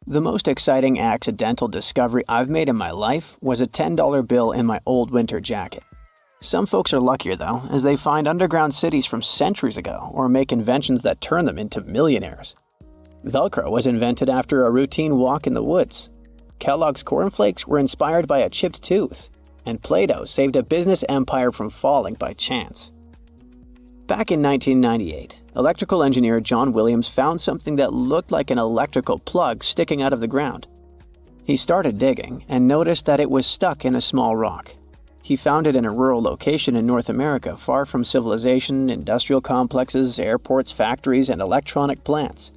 The most exciting accidental discovery I've made in my life was a $10 bill in my old winter jacket. Some folks are luckier though, as they find underground cities from centuries ago or make inventions that turn them into millionaires. Velcro was invented after a routine walk in the woods. Kellogg's cornflakes were inspired by a chipped tooth, and Play-Doh saved a business empire from falling by chance. Back in 1998, electrical engineer John Williams found something that looked like an electrical plug sticking out of the ground. He started digging and noticed that it was stuck in a small rock. He found it in a rural location in North America, far from civilization, industrial complexes, airports, factories, and electronic plants.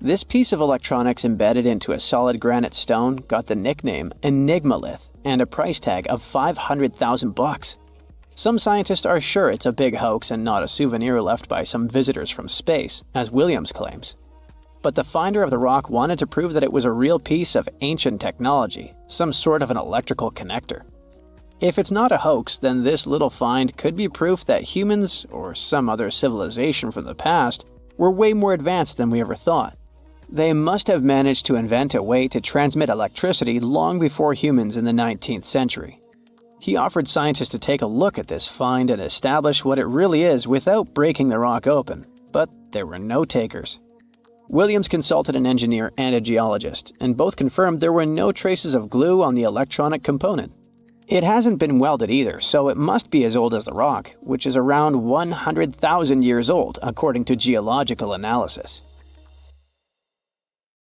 This piece of electronics embedded into a solid granite stone got the nickname enigmalith and a price tag of $500,000. Some scientists are sure it's a big hoax and not a souvenir left by some visitors from space, as Williams claims. But the finder of the rock wanted to prove that it was a real piece of ancient technology, some sort of an electrical connector. If it's not a hoax, then this little find could be proof that humans, or some other civilization from the past, were way more advanced than we ever thought. They must have managed to invent a way to transmit electricity long before humans in the 19th century. He offered scientists to take a look at this find and establish what it really is without breaking the rock open, but there were no takers. Williams consulted an engineer and a geologist, and both confirmed there were no traces of glue on the electronic component. It hasn't been welded either, so it must be as old as the rock, which is around 100,000 years old, according to geological analysis.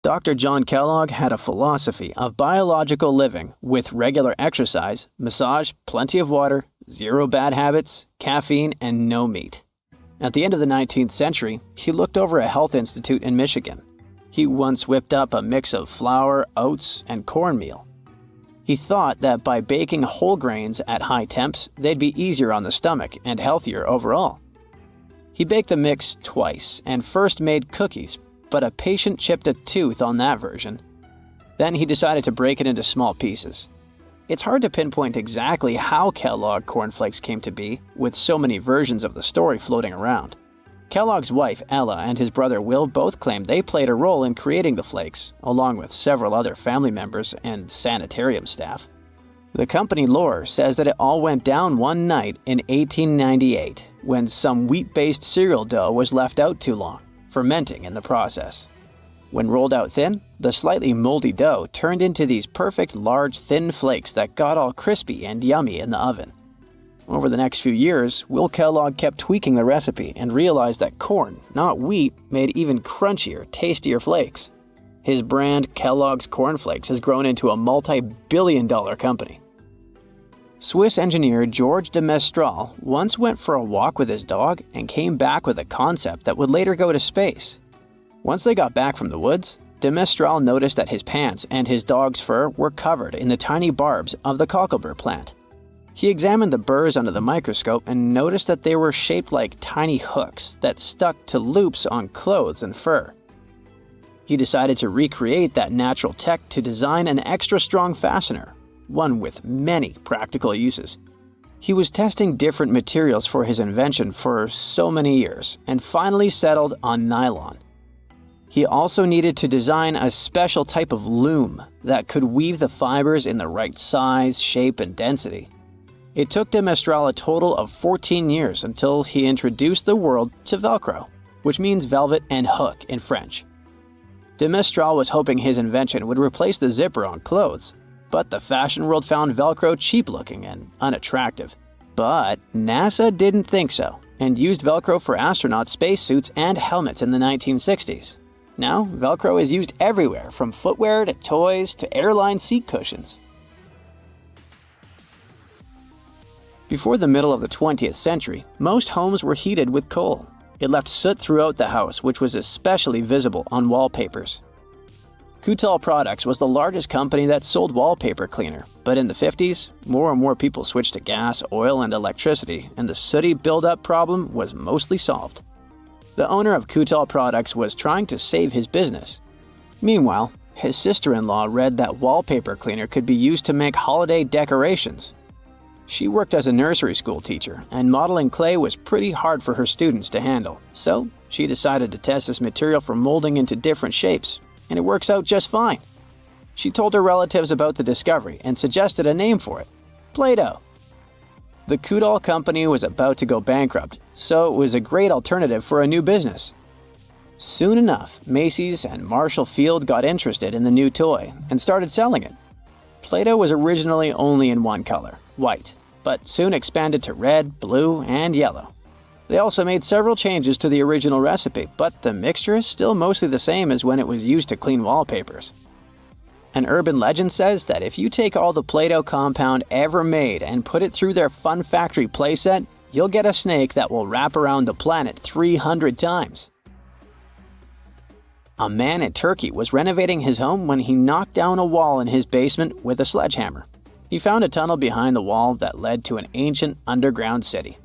Dr. John Kellogg had a philosophy of biological living with regular exercise, massage, plenty of water, zero bad habits, caffeine, and no meat. At the end of the 19th century, he looked over a health institute in Michigan. He once whipped up a mix of flour, oats, and cornmeal. He thought that by baking whole grains at high temps, they'd be easier on the stomach and healthier overall. He baked the mix twice and first made cookies, but a patient chipped a tooth on that version. Then he decided to break it into small pieces. It's hard to pinpoint exactly how Kellogg cornflakes came to be, with so many versions of the story floating around. Kellogg's wife, Ella, and his brother Will both claim they played a role in creating the flakes, along with several other family members and sanitarium staff. The company lore says that it all went down one night in 1898, when some wheat-based cereal dough was left out too long, fermenting in the process. When rolled out thin, the slightly moldy dough turned into these perfect large thin flakes that got all crispy and yummy in the oven. Over the next few years, Will Kellogg kept tweaking the recipe and realized that corn, not wheat, made even crunchier, tastier flakes. His brand, Kellogg's Cornflakes, has grown into a multi-billion-dollar company. Swiss engineer George de Mestral once went for a walk with his dog and came back with a concept that would later go to space. Once they got back from the woods, de Mestral noticed that his pants and his dog's fur were covered in the tiny barbs of the cocklebur plant. He examined the burrs under the microscope and noticed that they were shaped like tiny hooks that stuck to loops on clothes and fur. He decided to recreate that natural tech to design an extra strong fastener, one with many practical uses. He was testing different materials for his invention for so many years and finally settled on nylon. He also needed to design a special type of loom that could weave the fibers in the right size, shape, and density. It took de Mestral a total of 14 years until he introduced the world to Velcro, which means velvet and hook in French. De Mestral was hoping his invention would replace the zipper on clothes, but the fashion world found Velcro cheap-looking and unattractive. But NASA didn't think so, and used Velcro for astronaut spacesuits and helmets in the 1960s. Now, Velcro is used everywhere, from footwear to toys to airline seat cushions. Before the middle of the 20th century, most homes were heated with coal. It left soot throughout the house, which was especially visible on wallpapers. Kutal Products was the largest company that sold wallpaper cleaner, but in the 50s, more and more people switched to gas, oil, and electricity, and the sooty buildup problem was mostly solved. The owner of Kutal Products was trying to save his business. Meanwhile, his sister-in-law read that wallpaper cleaner could be used to make holiday decorations. She worked as a nursery school teacher, and modeling clay was pretty hard for her students to handle, so she decided to test this material for molding into different shapes, and it works out just fine. She told her relatives about the discovery and suggested a name for it: Play-Doh. The Kudal company was about to go bankrupt, so it was a great alternative for a new business. Soon enough, Macy's and Marshall Field got interested in the new toy and started selling it. Play-Doh was originally only in one color, white, but soon expanded to red, blue, and yellow. They also made several changes to the original recipe, but the mixture is still mostly the same as when it was used to clean wallpapers. An urban legend says that if you take all the Play-Doh compound ever made and put it through their Fun Factory playset, you'll get a snake that will wrap around the planet 300 times. A man in Turkey was renovating his home when he knocked down a wall in his basement with a sledgehammer. He found a tunnel behind the wall that led to an ancient underground city.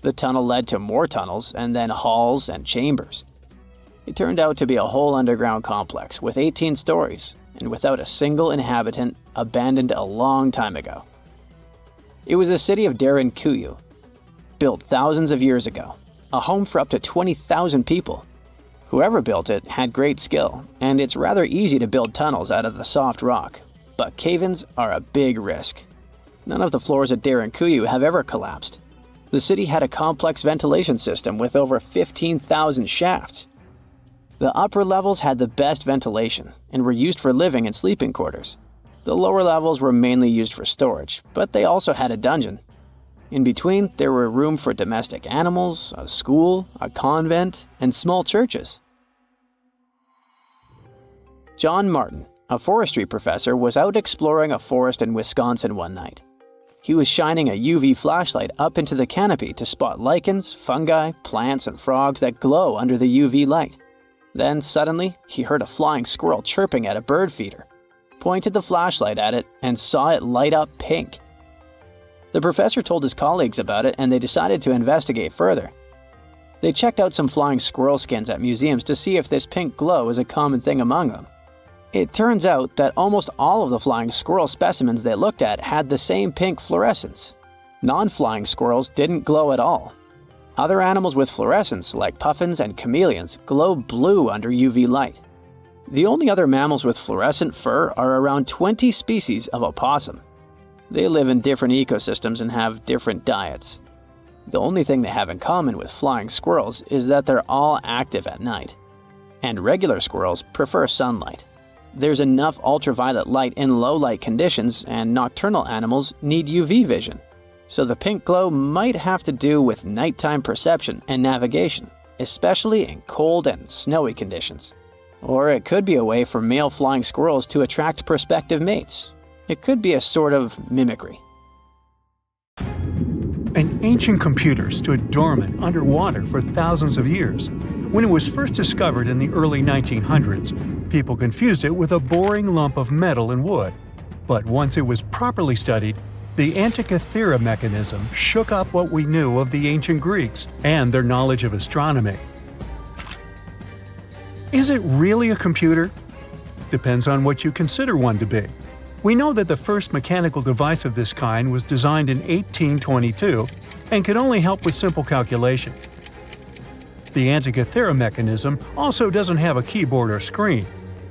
The tunnel led to more tunnels and then halls and chambers. It turned out to be a whole underground complex with 18 stories and without a single inhabitant, abandoned a long time ago. It was the city of Derinkuyu, built thousands of years ago, a home for up to 20,000 people. Whoever built it had great skill, and it's rather easy to build tunnels out of the soft rock, but cave-ins are a big risk. None of the floors at Derinkuyu have ever collapsed. The city had a complex ventilation system with over 15,000 shafts. The upper levels had the best ventilation and were used for living and sleeping quarters. The lower levels were mainly used for storage, but they also had a dungeon. In between, there were room for domestic animals, a school, a convent, and small churches. John Martin, a forestry professor, was out exploring a forest in Wisconsin one night. He was shining a UV flashlight up into the canopy to spot lichens, fungi, plants, and frogs that glow under the UV light. Then, suddenly, he heard a flying squirrel chirping at a bird feeder, pointed the flashlight at it, and saw it light up pink. The professor told his colleagues about it, and they decided to investigate further. They checked out some flying squirrel skins at museums to see if this pink glow is a common thing among them. It turns out that almost all of the flying squirrel specimens they looked at had the same pink fluorescence. Non-flying squirrels didn't glow at all. Other animals with fluorescence, like puffins and chameleons, glow blue under UV light. The only other mammals with fluorescent fur are around 20 species of opossum. They live in different ecosystems and have different diets. The only thing they have in common with flying squirrels is that they're all active at night. And regular squirrels prefer sunlight. There's enough ultraviolet light in low-light conditions, and nocturnal animals need UV vision. So the pink glow might have to do with nighttime perception and navigation, especially in cold and snowy conditions. Or it could be a way for male flying squirrels to attract prospective mates. It could be a sort of mimicry. An ancient computer stood dormant underwater for thousands of years. When it was first discovered in the early 1900s, people confused it with a boring lump of metal and wood. But once it was properly studied, the Antikythera mechanism shook up what we knew of the ancient Greeks and their knowledge of astronomy. Is it really a computer? Depends on what you consider one to be. We know that the first mechanical device of this kind was designed in 1822 and could only help with simple calculation. The Antikythera mechanism also doesn't have a keyboard or screen.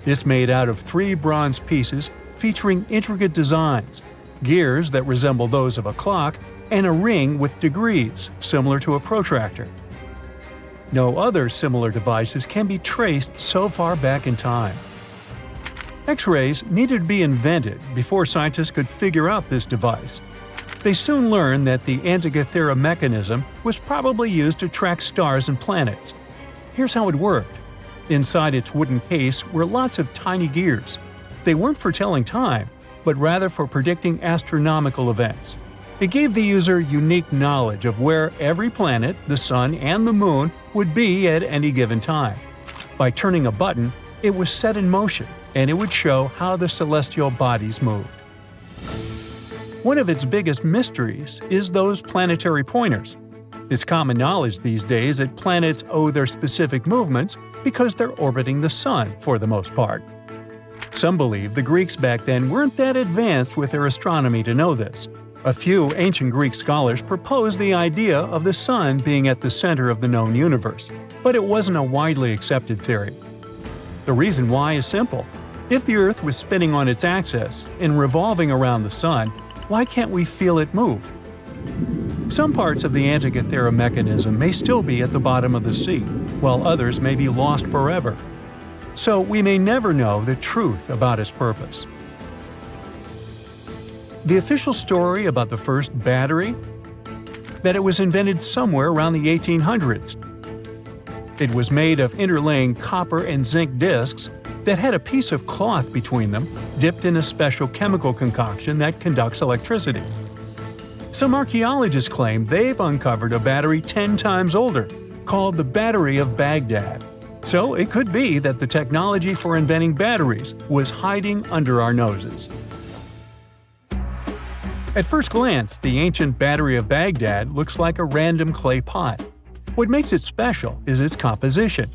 It's made out of 3 bronze pieces featuring intricate designs, gears that resemble those of a clock, and a ring with degrees, similar to a protractor. No other similar devices can be traced so far back in time. X-rays needed to be invented before scientists could figure out this device. They soon learned that the Antikythera mechanism was probably used to track stars and planets. Here's how it worked. Inside its wooden case were lots of tiny gears. They weren't for telling time, but rather for predicting astronomical events. It gave the user unique knowledge of where every planet, the sun, and the moon would be at any given time. By turning a button, it was set in motion, and it would show how the celestial bodies moved. One of its biggest mysteries is those planetary pointers. It's common knowledge these days that planets owe their specific movements because they're orbiting the sun for the most part. Some believe the Greeks back then weren't that advanced with their astronomy to know this. A few ancient Greek scholars proposed the idea of the sun being at the center of the known universe, but it wasn't a widely accepted theory. The reason why is simple. If the Earth was spinning on its axis and revolving around the Sun, why can't we feel it move? Some parts of the Antikythera mechanism may still be at the bottom of the sea, while others may be lost forever. So we may never know the truth about its purpose. The official story about the first battery? That it was invented somewhere around the 1800s. It was made of interlaying copper and zinc discs that had a piece of cloth between them, dipped in a special chemical concoction that conducts electricity. Some archaeologists claim they've uncovered a battery 10 times older, called the Battery of Baghdad. So it could be that the technology for inventing batteries was hiding under our noses. At first glance, the ancient Battery of Baghdad looks like a random clay pot. What makes it special is its composition,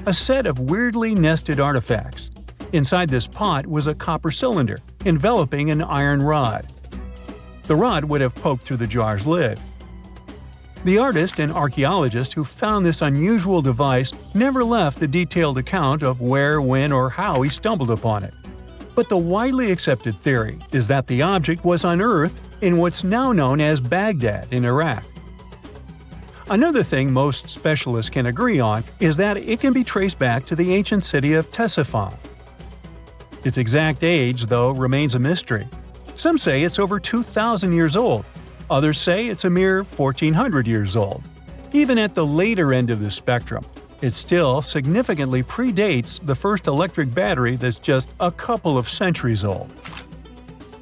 a set of weirdly nested artifacts. Inside this pot was a copper cylinder, enveloping an iron rod. The rod would have poked through the jar's lid. The artist and archaeologist who found this unusual device never left a detailed account of where, when, or how he stumbled upon it. But the widely accepted theory is that the object was unearthed in what's now known as Baghdad in Iraq. Another thing most specialists can agree on is that it can be traced back to the ancient city of Ctesiphon. Its exact age, though, remains a mystery. Some say it's over 2,000 years old. Others say it's a mere 1,400 years old. Even at the later end of the spectrum, it still significantly predates the first electric battery that's just a couple of centuries old.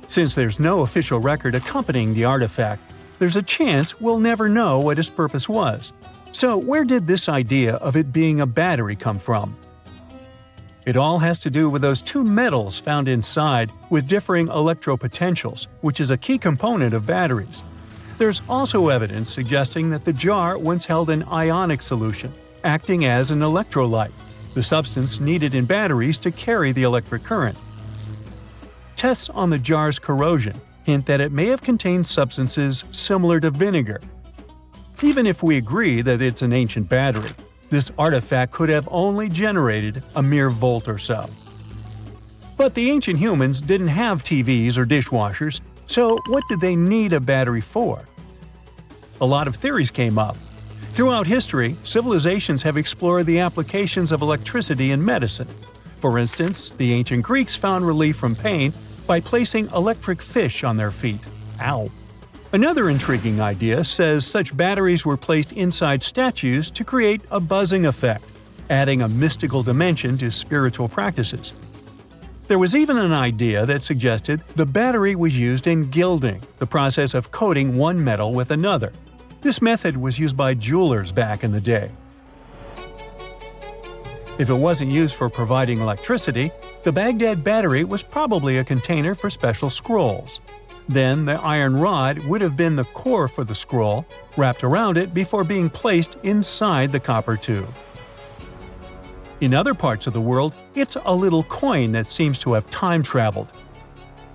Since there's no official record accompanying the artifact, there's a chance we'll never know what its purpose was. So where did this idea of it being a battery come from? It all has to do with those two metals found inside with differing electropotentials, which is a key component of batteries. There's also evidence suggesting that the jar once held an ionic solution, acting as an electrolyte, the substance needed in batteries to carry the electric current. Tests on the jar's corrosion hint that it may have contained substances similar to vinegar. Even if we agree that it's an ancient battery, this artifact could have only generated a mere volt or so. But the ancient humans didn't have TVs or dishwashers, so what did they need a battery for? A lot of theories came up. Throughout history, civilizations have explored the applications of electricity in medicine. For instance, the ancient Greeks found relief from pain by placing electric fish on their feet. Ow! Another intriguing idea says such batteries were placed inside statues to create a buzzing effect, adding a mystical dimension to spiritual practices. There was even an idea that suggested the battery was used in gilding, the process of coating one metal with another. This method was used by jewelers back in the day. If it wasn't used for providing electricity, the Baghdad battery was probably a container for special scrolls. Then the iron rod would have been the core for the scroll, wrapped around it before being placed inside the copper tube. In other parts of the world, it's a little coin that seems to have time-traveled.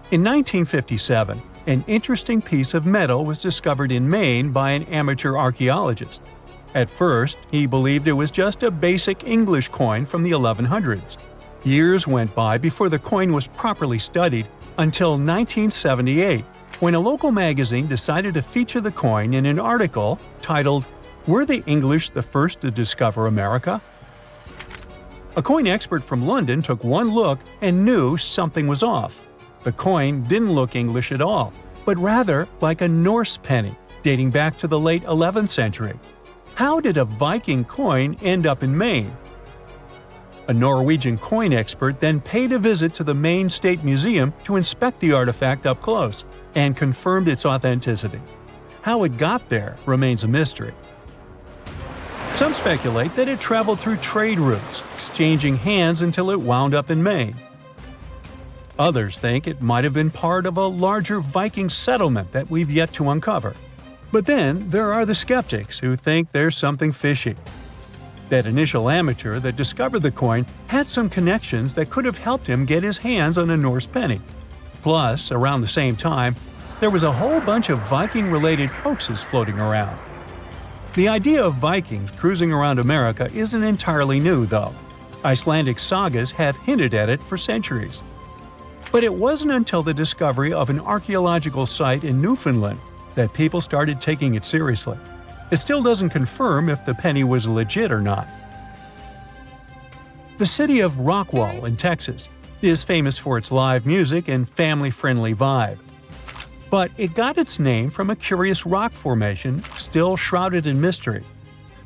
In 1957, an interesting piece of metal was discovered in Maine by an amateur archaeologist. At first, he believed it was just a basic English coin from the 1100s. Years went by before the coin was properly studied until 1978, when a local magazine decided to feature the coin in an article titled, "Were the English the First to Discover America?" A coin expert from London took one look and knew something was off. The coin didn't look English at all, but rather like a Norse penny, dating back to the late 11th century. How did a Viking coin end up in Maine? A Norwegian coin expert then paid a visit to the Maine State Museum to inspect the artifact up close, and confirmed its authenticity. How it got there remains a mystery. Some speculate that it traveled through trade routes, exchanging hands until it wound up in Maine. Others think it might have been part of a larger Viking settlement that we've yet to uncover. But then there are the skeptics who think there's something fishy. That initial amateur that discovered the coin had some connections that could have helped him get his hands on a Norse penny. Plus, around the same time, there was a whole bunch of Viking-related hoaxes floating around. The idea of Vikings cruising around America isn't entirely new, though. Icelandic sagas have hinted at it for centuries. But it wasn't until the discovery of an archaeological site in Newfoundland that people started taking it seriously. It still doesn't confirm if the penny was legit or not. The city of Rockwall in Texas is famous for its live music and family-friendly vibe. But it got its name from a curious rock formation still shrouded in mystery.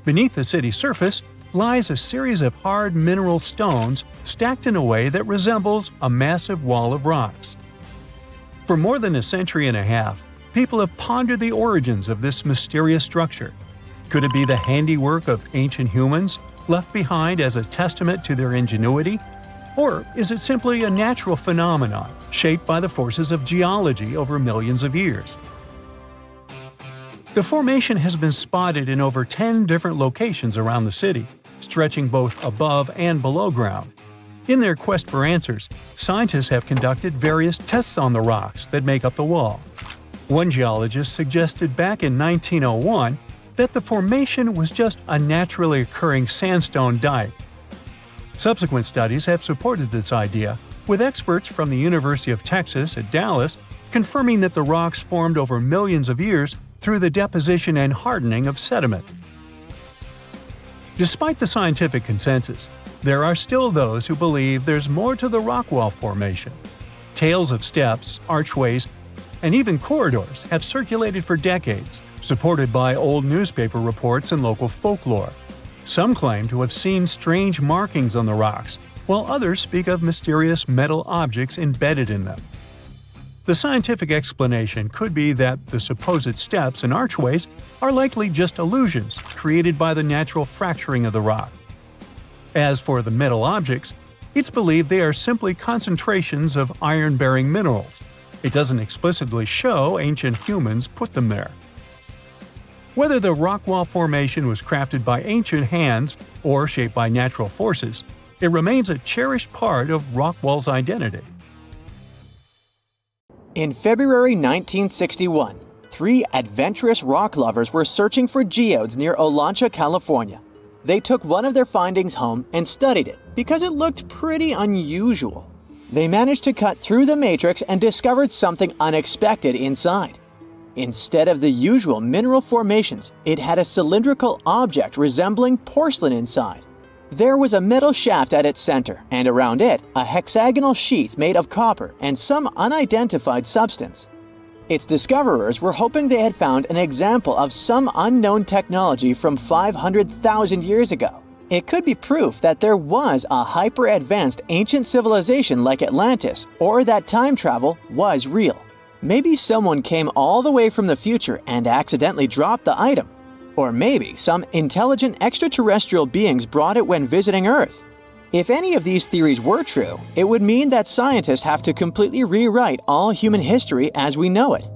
Beneath the city's surface lies a series of hard mineral stones stacked in a way that resembles a massive wall of rocks. For more than a century and a half, people have pondered the origins of this mysterious structure. Could it be the handiwork of ancient humans, left behind as a testament to their ingenuity? Or is it simply a natural phenomenon shaped by the forces of geology over millions of years? The formation has been spotted in over 10 different locations around the city, stretching both above and below ground. In their quest for answers, scientists have conducted various tests on the rocks that make up the wall. One geologist suggested back in 1901 that the formation was just a naturally occurring sandstone dike. Subsequent studies have supported this idea, with experts from the University of Texas at Dallas confirming that the rocks formed over millions of years through the deposition and hardening of sediment. Despite the scientific consensus, there are still those who believe there's more to the Rockwall formation. Tales of steps, archways, and even corridors have circulated for decades, supported by old newspaper reports and local folklore. Some claim to have seen strange markings on the rocks, while others speak of mysterious metal objects embedded in them. The scientific explanation could be that the supposed steps and archways are likely just illusions created by the natural fracturing of the rock. As for the metal objects, it's believed they are simply concentrations of iron-bearing minerals. It doesn't explicitly show ancient humans put them there. Whether the Rockwall formation was crafted by ancient hands or shaped by natural forces, it remains a cherished part of Rockwall's identity. In February 1961, 3 adventurous rock lovers were searching for geodes near Olancha, California. They took one of their findings home and studied it because it looked pretty unusual. They managed to cut through the matrix and discovered something unexpected inside. Instead of the usual mineral formations, it had a cylindrical object resembling porcelain inside. There was a metal shaft at its center, and around it, a hexagonal sheath made of copper and some unidentified substance. Its discoverers were hoping they had found an example of some unknown technology from 500,000 years ago. It could be proof that there was a hyper-advanced ancient civilization like Atlantis, or that time travel was real. Maybe someone came all the way from the future and accidentally dropped the item. Or maybe some intelligent extraterrestrial beings brought it when visiting Earth. If any of these theories were true, it would mean that scientists have to completely rewrite all human history as we know it.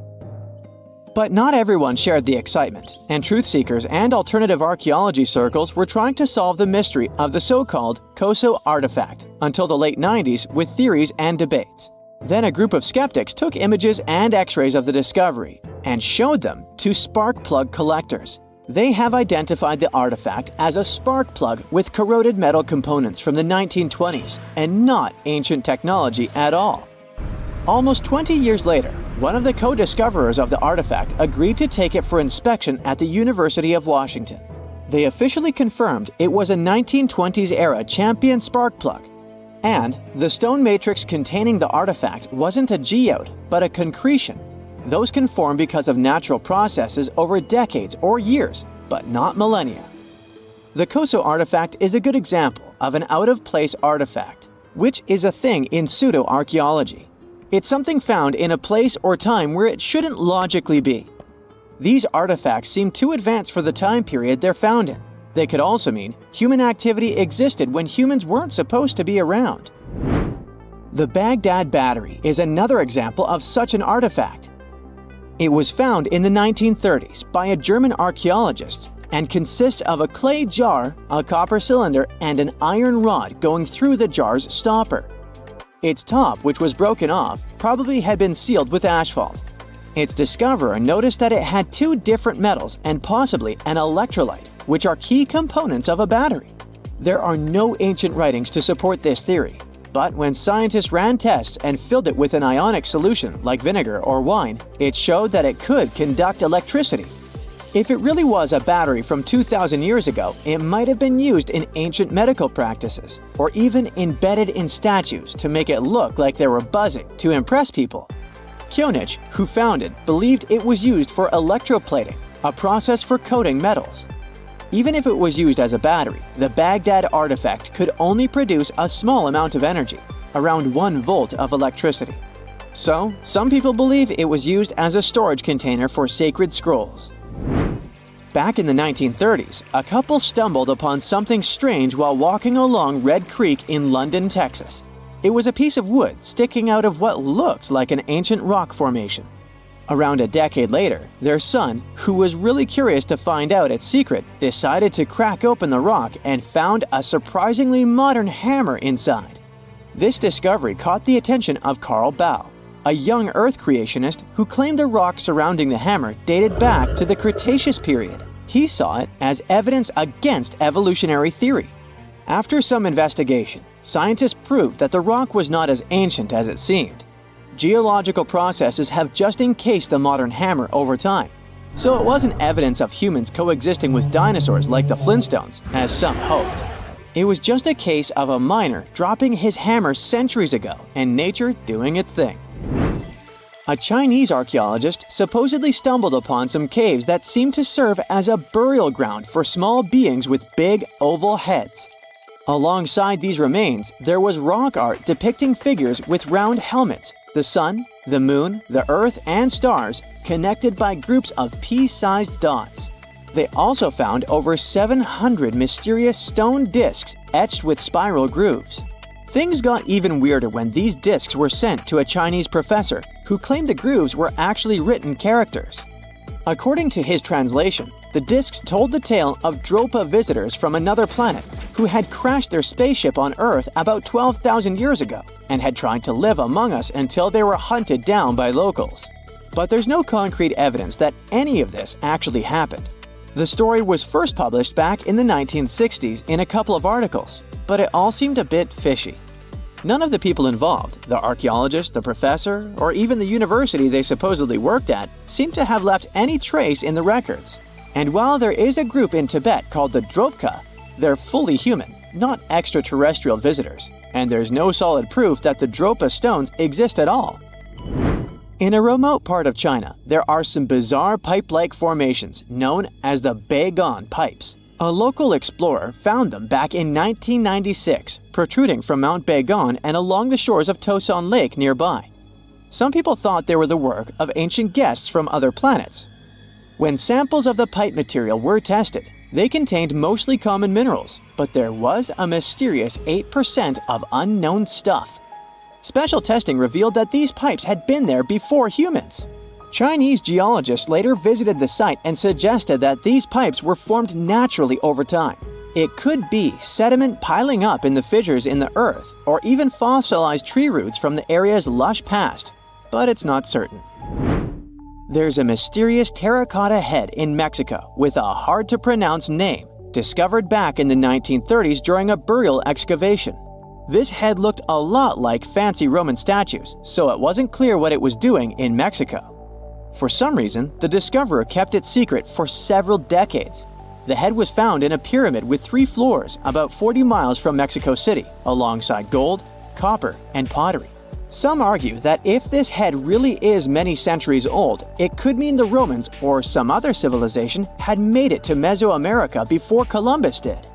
But not everyone shared the excitement, and truth seekers and alternative archaeology circles were trying to solve the mystery of the so-called Koso artifact until the late 90s with theories and debates. Then a group of skeptics took images and x-rays of the discovery and showed them to spark plug collectors. They have identified the artifact as a spark plug with corroded metal components from the 1920s and not ancient technology at all. Almost 20 years later, one of the co-discoverers of the artifact agreed to take it for inspection at the University of Washington. They officially confirmed it was a 1920s-era champion spark plug. And the stone matrix containing the artifact wasn't a geode, but a concretion. Those can form because of natural processes over decades or years, but not millennia. The Koso artifact is a good example of an out-of-place artifact, which is a thing in pseudo-archaeology. It's something found in a place or time where it shouldn't logically be. These artifacts seem too advanced for the time period they're found in. They could also mean human activity existed when humans weren't supposed to be around. The Baghdad Battery is another example of such an artifact. It was found in the 1930s by a German archaeologist and consists of a clay jar, a copper cylinder, and an iron rod going through the jar's stopper. Its top, which was broken off, probably had been sealed with asphalt. Its discoverer noticed that it had 2 different metals and possibly an electrolyte, which are key components of a battery. There are no ancient writings to support this theory, But when scientists ran tests and filled it with an ionic solution like vinegar or wine, it showed that it could conduct electricity. If it really was a battery from 2,000 years ago, it might have been used in ancient medical practices, or even embedded in statues to make it look like they were buzzing to impress people. Kionich, who found it, believed it was used for electroplating, a process for coating metals. Even if it was used as a battery, the Baghdad artifact could only produce a small amount of energy, around 1 volt of electricity. So, some people believe it was used as a storage container for sacred scrolls. Back in the 1930s, a couple stumbled upon something strange while walking along Red Creek in London, Texas. It was a piece of wood sticking out of what looked like an ancient rock formation. Around a decade later, their son, who was really curious to find out its secret, decided to crack open the rock and found a surprisingly modern hammer inside. This discovery caught the attention of Carl Baugh, a young Earth creationist who claimed the rock surrounding the hammer dated back to the Cretaceous period. He saw it as evidence against evolutionary theory. After some investigation, scientists proved that the rock was not as ancient as it seemed. Geological processes have just encased the modern hammer over time, so it wasn't evidence of humans coexisting with dinosaurs like the Flintstones, as some hoped. It was just a case of a miner dropping his hammer centuries ago and nature doing its thing. A Chinese archaeologist supposedly stumbled upon some caves that seemed to serve as a burial ground for small beings with big, oval heads. Alongside these remains, there was rock art depicting figures with round helmets, the sun, the moon, the earth, and stars connected by groups of pea-sized dots. They also found over 700 mysterious stone discs etched with spiral grooves. Things got even weirder when these discs were sent to a Chinese professor who claimed the grooves were actually written characters. According to his translation, the discs told the tale of Dropa visitors from another planet who had crashed their spaceship on Earth about 12,000 years ago and had tried to live among us until they were hunted down by locals. But there's no concrete evidence that any of this actually happened. The story was first published back in the 1960s in a couple of articles, but it all seemed a bit fishy. None of the people involved, the archaeologist, the professor, or even the university they supposedly worked at, seemed to have left any trace in the records. And while there is a group in Tibet called the Dropa, they're fully human, not extraterrestrial visitors, and there's no solid proof that the Dropa stones exist at all. In a remote part of China, there are some bizarre pipe-like formations known as the Baigong pipes. A local explorer found them back in 1996, protruding from Mount Baigong and along the shores of Tosan Lake nearby. Some people thought they were the work of ancient guests from other planets. When samples of the pipe material were tested, they contained mostly common minerals, but there was a mysterious 8% of unknown stuff. Special testing revealed that these pipes had been there before humans. Chinese geologists later visited the site and suggested that these pipes were formed naturally over time. It could be sediment piling up in the fissures in the earth, or even fossilized tree roots from the area's lush past, but it's not certain. There's a mysterious terracotta head in Mexico with a hard-to-pronounce name, discovered back in the 1930s during a burial excavation. This head looked a lot like fancy Roman statues, so it wasn't clear what it was doing in Mexico. For some reason, the discoverer kept it secret for several decades. The head was found in a pyramid with 3 floors about 40 miles from Mexico City, alongside gold, copper, and pottery. Some argue that if this head really is many centuries old, it could mean the Romans or some other civilization had made it to Mesoamerica before Columbus did.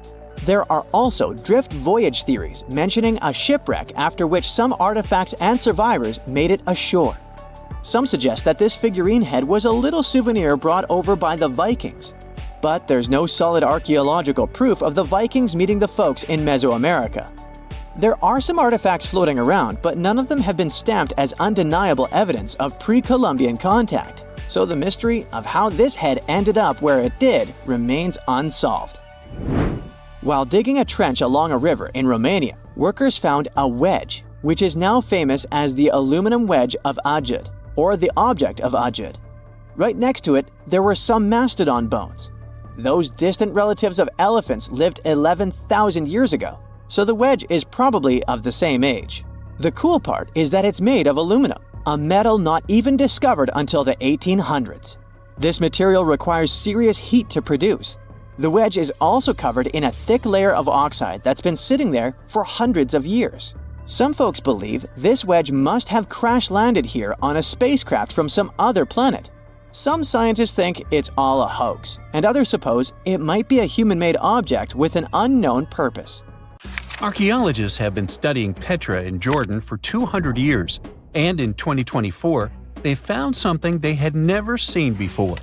There are also drift voyage theories mentioning a shipwreck after which some artifacts and survivors made it ashore. Some suggest that this figurine head was a little souvenir brought over by the Vikings. But there's no solid archaeological proof of the Vikings meeting the folks in Mesoamerica. There are some artifacts floating around, but none of them have been stamped as undeniable evidence of pre-Columbian contact, so the mystery of how this head ended up where it did remains unsolved. While digging a trench along a river in Romania, workers found a wedge, which is now famous as the aluminum wedge of Ajud, or the object of Ajud. Right next to it, there were some mastodon bones. Those distant relatives of elephants lived 11,000 years ago, so the wedge is probably of the same age. The cool part is that it's made of aluminum, a metal not even discovered until the 1800s. This material requires serious heat to produce. The wedge is also covered in a thick layer of oxide that's been sitting there for hundreds of years. Some folks believe this wedge must have crash-landed here on a spacecraft from some other planet. Some scientists think it's all a hoax, and others suppose it might be a human-made object with an unknown purpose. Archaeologists have been studying Petra in Jordan for 200 years, and in 2024, they found something they had never seen before.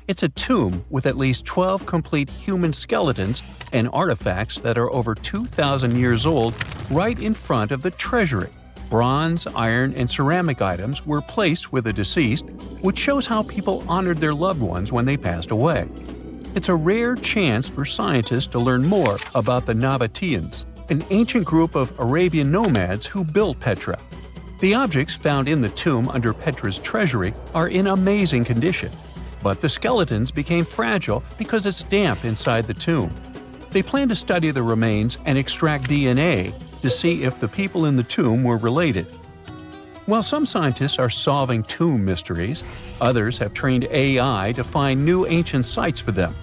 It's a tomb with at least 12 complete human skeletons and artifacts that are over 2,000 years old right in front of the treasury. Bronze, iron, and ceramic items were placed with the deceased, which shows how people honored their loved ones when they passed away. It's a rare chance for scientists to learn more about the Nabateans, an ancient group of Arabian nomads who built Petra. The objects found in the tomb under Petra's treasury are in amazing condition, but the skeletons became fragile because it's damp inside the tomb. They plan to study the remains and extract DNA to see if the people in the tomb were related. While some scientists are solving tomb mysteries, others have trained AI to find new ancient sites for them.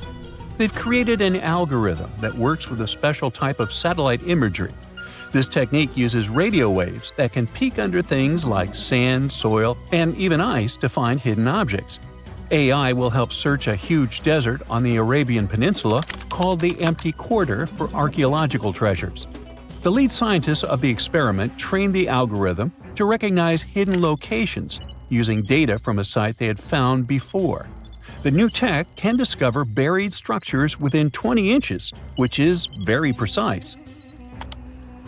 They've created an algorithm that works with a special type of satellite imagery. This technique uses radio waves that can peek under things like sand, soil, and even ice to find hidden objects. AI will help search a huge desert on the Arabian Peninsula called the Empty Quarter for archaeological treasures. The lead scientists of the experiment trained the algorithm to recognize hidden locations using data from a site they had found before. The new tech can discover buried structures within 20 inches, which is very precise.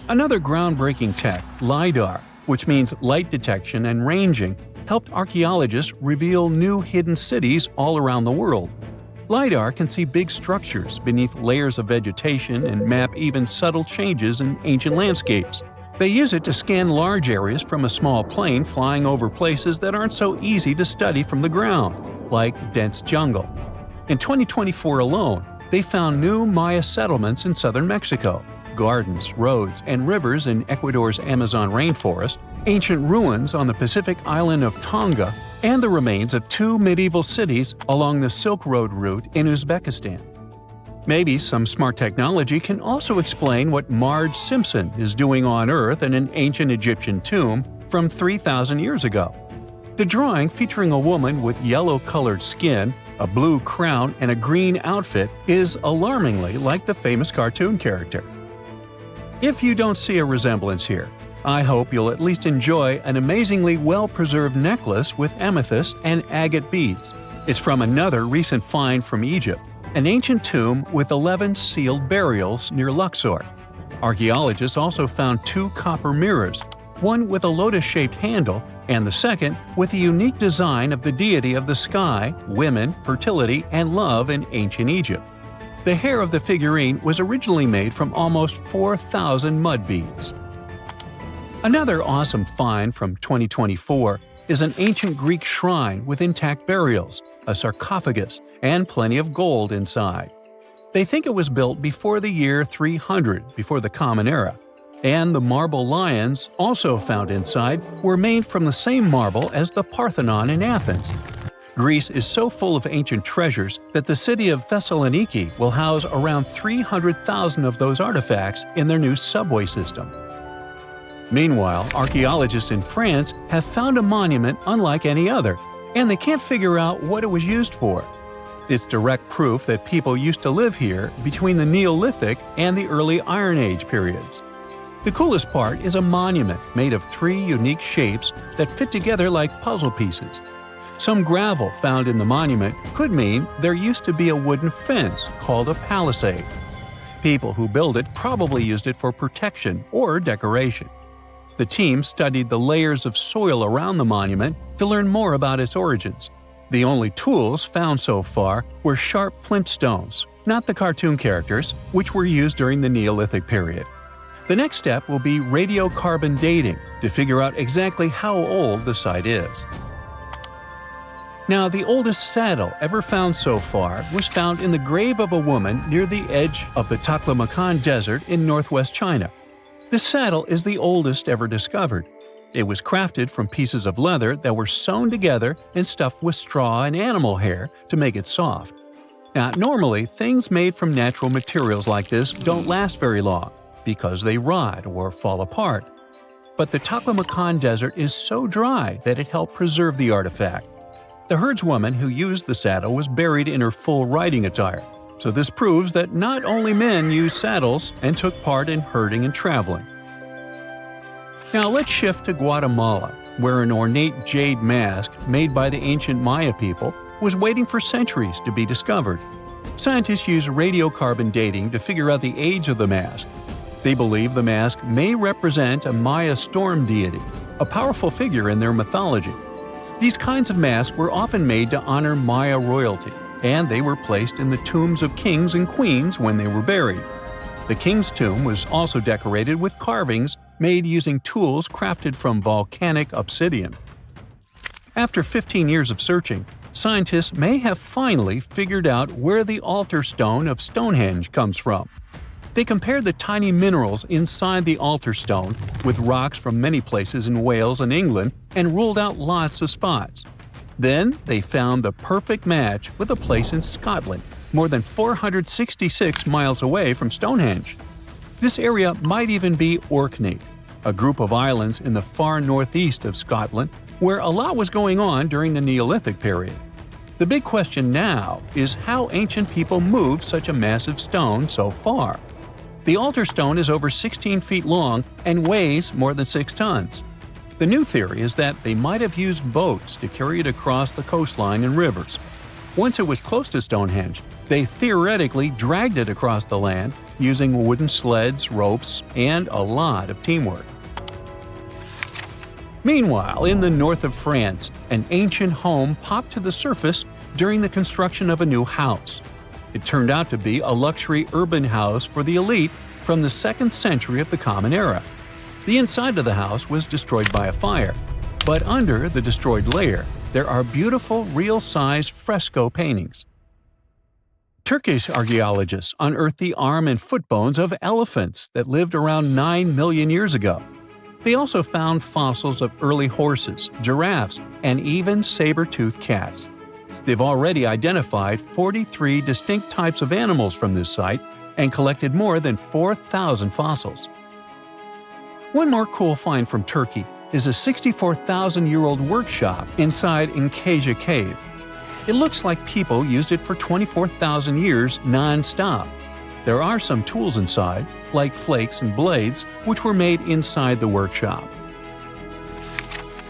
Another groundbreaking tech, Lidar, which means light detection and ranging, helped archaeologists reveal new hidden cities all around the world. Lidar can see big structures beneath layers of vegetation and map even subtle changes in ancient landscapes. They use it to scan large areas from a small plane flying over places that aren't so easy to study from the ground, like dense jungle. In 2024 alone, they found new Maya settlements in southern Mexico, gardens, roads, and rivers in Ecuador's Amazon rainforest, ancient ruins on the Pacific island of Tonga, and the remains of 2 medieval cities along the Silk Road route in Uzbekistan. Maybe some smart technology can also explain what Marge Simpson is doing on Earth in an ancient Egyptian tomb from 3,000 years ago. The drawing, featuring a woman with yellow-colored skin, a blue crown, and a green outfit, is alarmingly like the famous cartoon character. If you don't see a resemblance here, I hope you'll at least enjoy an amazingly well-preserved necklace with amethyst and agate beads. It's from another recent find from Egypt, an ancient tomb with 11 sealed burials near Luxor. Archaeologists also found 2 copper mirrors, one with a lotus-shaped handle and the second with a unique design of the deity of the sky, women, fertility, and love in ancient Egypt. The hair of the figurine was originally made from almost 4,000 mud beads. Another awesome find from 2024 is an ancient Greek shrine with intact burials, a sarcophagus, and plenty of gold inside. They think it was built before the year 300 before the Common Era, and the marble lions, also found inside, were made from the same marble as the Parthenon in Athens. Greece is so full of ancient treasures that the city of Thessaloniki will house around 300,000 of those artifacts in their new subway system. Meanwhile, archaeologists in France have found a monument unlike any other, and they can't figure out what it was used for. It's direct proof that people used to live here between the Neolithic and the early Iron Age periods. The coolest part is a monument made of 3 unique shapes that fit together like puzzle pieces. Some gravel found in the monument could mean there used to be a wooden fence called a palisade. People who built it probably used it for protection or decoration. The team studied the layers of soil around the monument to learn more about its origins. The only tools found so far were sharp flint stones, not the cartoon characters, which were used during the Neolithic period. The next step will be radiocarbon dating to figure out exactly how old the site is. Now, the oldest saddle ever found so far was found in the grave of a woman near the edge of the Taklamakan Desert in northwest China. This saddle is the oldest ever discovered. It was crafted from pieces of leather that were sewn together and stuffed with straw and animal hair to make it soft. Now, normally, things made from natural materials like this don't last very long because they rot or fall apart. But the Taklamakan Desert is so dry that it helped preserve the artifact. The herdswoman who used the saddle was buried in her full riding attire, so this proves that not only men used saddles and took part in herding and traveling. Now let's shift to Guatemala, where an ornate jade mask made by the ancient Maya people was waiting for centuries to be discovered. Scientists use radiocarbon dating to figure out the age of the mask. They believe the mask may represent a Maya storm deity, a powerful figure in their mythology. These kinds of masks were often made to honor Maya royalty, and they were placed in the tombs of kings and queens when they were buried. The king's tomb was also decorated with carvings made using tools crafted from volcanic obsidian. After 15 years of searching, scientists may have finally figured out where the altar stone of Stonehenge comes from. They compared the tiny minerals inside the altar stone with rocks from many places in Wales and England and ruled out lots of spots. Then they found the perfect match with a place in Scotland, more than 466 miles away from Stonehenge. This area might even be Orkney, a group of islands in the far northeast of Scotland where a lot was going on during the Neolithic period. The big question now is how ancient people moved such a massive stone so far. The altar stone is over 16 feet long and weighs more than 6 tons. The new theory is that they might have used boats to carry it across the coastline and rivers. Once it was close to Stonehenge, they theoretically dragged it across the land using wooden sleds, ropes, and a lot of teamwork. Meanwhile, in the north of France, an ancient home popped to the surface during the construction of a new house. It turned out to be a luxury urban house for the elite from the 2nd century of the Common Era. The inside of the house was destroyed by a fire, but under the destroyed layer, there are beautiful, real-size fresco paintings. Turkish archaeologists unearthed the arm and foot bones of elephants that lived around 9 million years ago. They also found fossils of early horses, giraffes, and even saber-toothed cats. They've already identified 43 distinct types of animals from this site and collected more than 4,000 fossils. One more cool find from Turkey is a 64,000-year-old workshop inside Enkaja Cave. It looks like people used it for 24,000 years non-stop. There are some tools inside, like flakes and blades, which were made inside the workshop.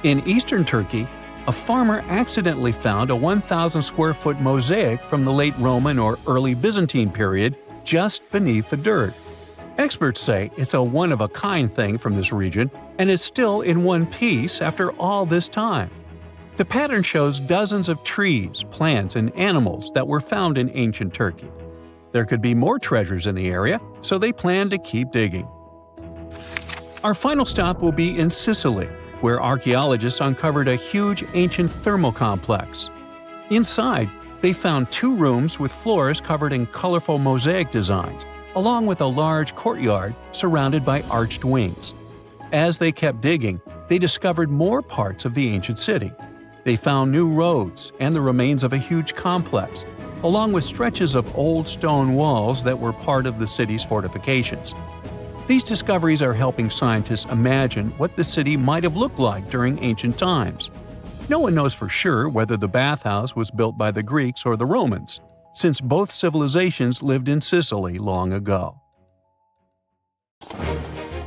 In eastern Turkey, a farmer accidentally found a 1,000-square-foot mosaic from the late Roman or early Byzantine period just beneath the dirt. Experts say it's a one-of-a-kind thing from this region, and it's still in one piece after all this time. The pattern shows dozens of trees, plants, and animals that were found in ancient Turkey. There could be more treasures in the area, so they plan to keep digging. Our final stop will be in Sicily, where archaeologists uncovered a huge ancient thermal complex. Inside, they found 2 rooms with floors covered in colorful mosaic designs, along with a large courtyard surrounded by arched wings. As they kept digging, they discovered more parts of the ancient city. They found new roads and the remains of a huge complex, along with stretches of old stone walls that were part of the city's fortifications. These discoveries are helping scientists imagine what the city might have looked like during ancient times. No one knows for sure whether the bathhouse was built by the Greeks or the Romans, since both civilizations lived in Sicily long ago.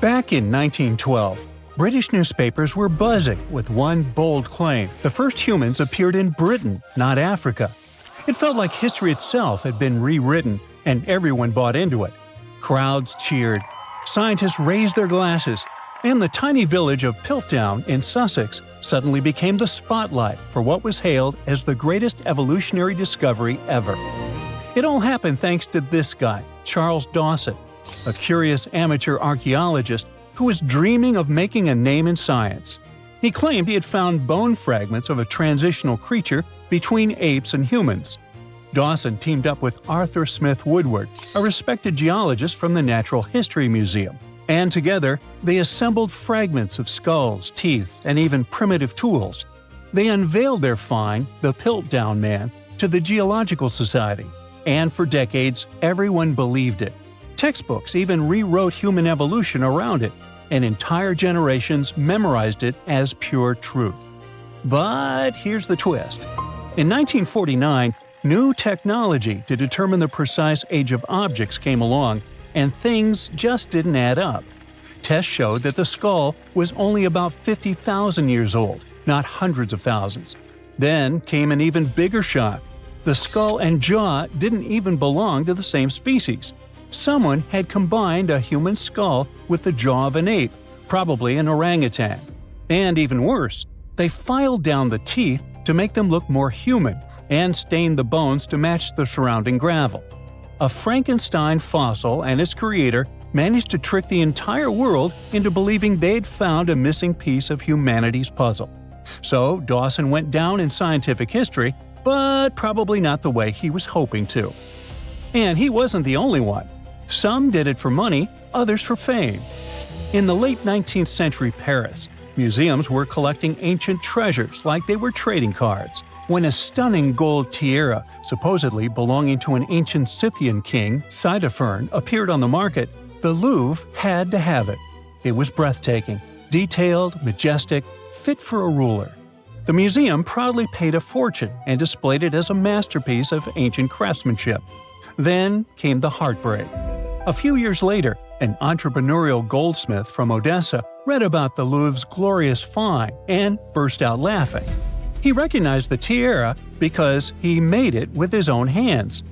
Back in 1912, British newspapers were buzzing with one bold claim: the first humans appeared in Britain, not Africa. It felt like history itself had been rewritten, and everyone bought into it. Crowds cheered, scientists raised their glasses, and the tiny village of Piltdown in Sussex suddenly became the spotlight for what was hailed as the greatest evolutionary discovery ever. It all happened thanks to this guy, Charles Dawson, a curious amateur archaeologist who was dreaming of making a name in science. He claimed he had found bone fragments of a transitional creature between apes and humans. Dawson teamed up with Arthur Smith Woodward, a respected geologist from the Natural History Museum, And together, they assembled fragments of skulls, teeth, and even primitive tools. They unveiled their find, the Piltdown Man, to the Geological Society, and for decades, everyone believed it. Textbooks even rewrote human evolution around it, and entire generations memorized it as pure truth. But here's the twist. In 1949, new technology to determine the precise age of objects came along, and things just didn't add up. Tests showed that the skull was only about 50,000 years old, not hundreds of thousands. Then came an even bigger shock. The skull and jaw didn't even belong to the same species. Someone had combined a human skull with the jaw of an ape, probably an orangutan. And even worse, they filed down the teeth to make them look more human and stained the bones to match the surrounding gravel. A Frankenstein fossil and its creator managed to trick the entire world into believing they'd found a missing piece of humanity's puzzle. So Dawson went down in scientific history, but probably not the way he was hoping to. And he wasn't the only one. Some did it for money, others for fame. In the late 19th century Paris, museums were collecting ancient treasures like they were trading cards. When a stunning gold tiara, supposedly belonging to an ancient Scythian king, Ctesiphon, appeared on the market, the Louvre had to have it. It was breathtaking, detailed, majestic, fit for a ruler. The museum proudly paid a fortune and displayed it as a masterpiece of ancient craftsmanship. Then came the heartbreak. A few years later, an entrepreneurial goldsmith from Odessa read about the Louvre's glorious find and burst out laughing. He recognized the tiara because he made it with his own hands.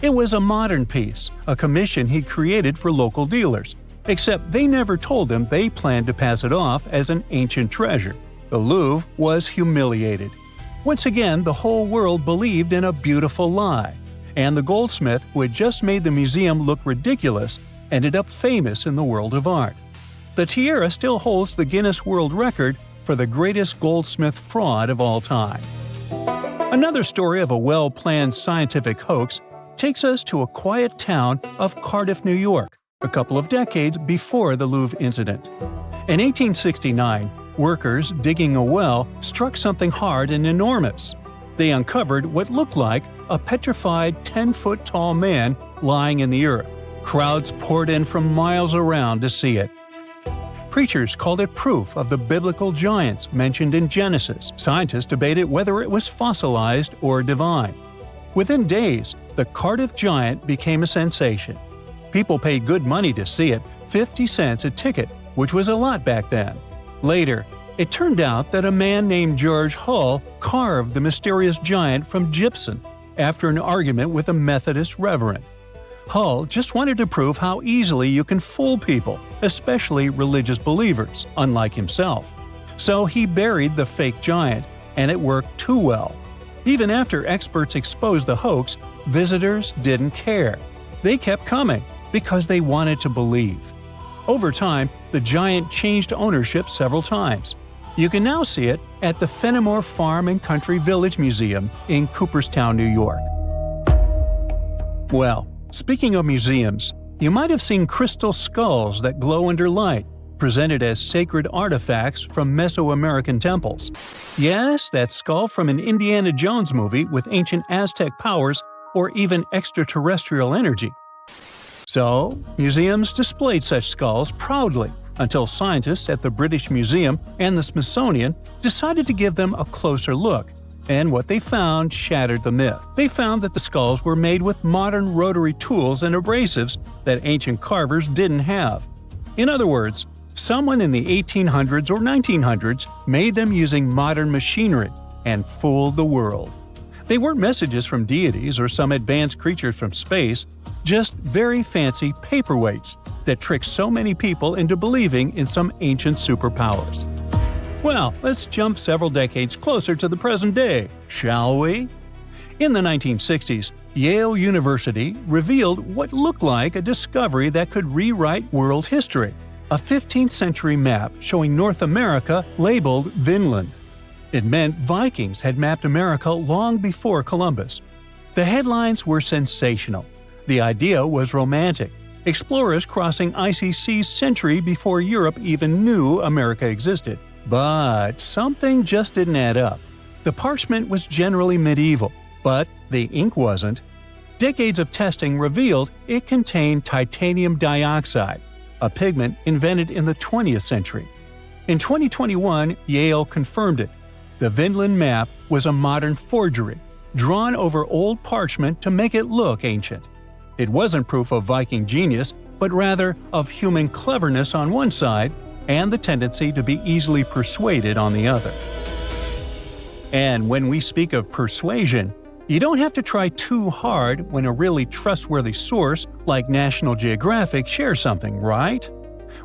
It was a modern piece, a commission he created for local dealers, except they never told him they planned to pass it off as an ancient treasure. The Louvre was humiliated. Once again, the whole world believed in a beautiful lie, and the goldsmith who had just made the museum look ridiculous ended up famous in the world of art. The tiara still holds the Guinness World Record for the greatest goldsmith fraud of all time. Another story of a well-planned scientific hoax takes us to a quiet town of Cardiff, New York, a couple of decades before the Louvre incident. In 1869, workers digging a well struck something hard and enormous. They uncovered what looked like a petrified 10-foot-tall man lying in the earth. Crowds poured in from miles around to see it. Preachers called it proof of the biblical giants mentioned in Genesis. Scientists debated whether it was fossilized or divine. Within days, the Cardiff giant became a sensation. People paid good money to see it, 50 cents a ticket, which was a lot back then. Later, it turned out that a man named George Hull carved the mysterious giant from gypsum after an argument with a Methodist reverend. Hull just wanted to prove how easily you can fool people, especially religious believers, unlike himself. So he buried the fake giant, and it worked too well. Even after experts exposed the hoax, visitors didn't care. They kept coming because they wanted to believe. Over time, the giant changed ownership several times. You can now see it at the Fenimore Farm and Country Village Museum in Cooperstown, New York. Well, speaking of museums, you might have seen crystal skulls that glow under light, presented as sacred artifacts from Mesoamerican temples. Yes, that skull from an Indiana Jones movie with ancient Aztec powers or even extraterrestrial energy. So, museums displayed such skulls proudly until scientists at the British Museum and the Smithsonian decided to give them a closer look. And what they found shattered the myth. They found that the skulls were made with modern rotary tools and abrasives that ancient carvers didn't have. In other words, someone in the 1800s or 1900s made them using modern machinery and fooled the world. They weren't messages from deities or some advanced creatures from space, just very fancy paperweights that tricked so many people into believing in some ancient superpowers. Well, let's jump several decades closer to the present day, shall we? In the 1960s, Yale University revealed what looked like a discovery that could rewrite world history: a 15th century map showing North America labeled Vinland. It meant Vikings had mapped America long before Columbus. The headlines were sensational. The idea was romantic. explorers crossing icy seas century before Europe even knew America existed. But something just didn't add up. The parchment was generally medieval, but the ink wasn't. Decades of testing revealed it contained titanium dioxide, a pigment invented in the 20th century. In 2021, Yale confirmed it. The Vinland map was a modern forgery, drawn over old parchment to make it look ancient. It wasn't proof of Viking genius, but rather of human cleverness on one side and the tendency to be easily persuaded on the other. And when we speak of persuasion, you don't have to try too hard when a really trustworthy source like National Geographic shares something, right?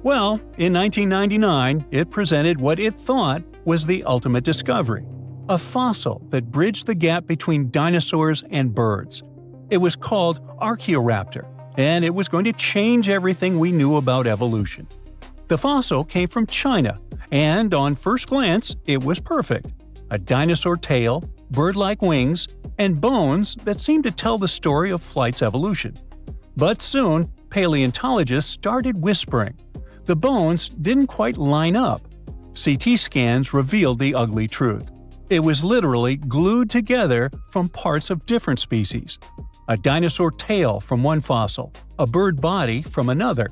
Well, in 1999, it presented what it thought was the ultimate discovery – a fossil that bridged the gap between dinosaurs and birds. It was called Archaeoraptor, and it was going to change everything we knew about evolution. The fossil came from China, and on first glance, it was perfect. A dinosaur tail, bird-like wings, and bones that seemed to tell the story of flight's evolution. But soon, paleontologists started whispering. The bones didn't quite line up. CT scans revealed the ugly truth. It was literally glued together from parts of different species. A dinosaur tail from one fossil, a bird body from another.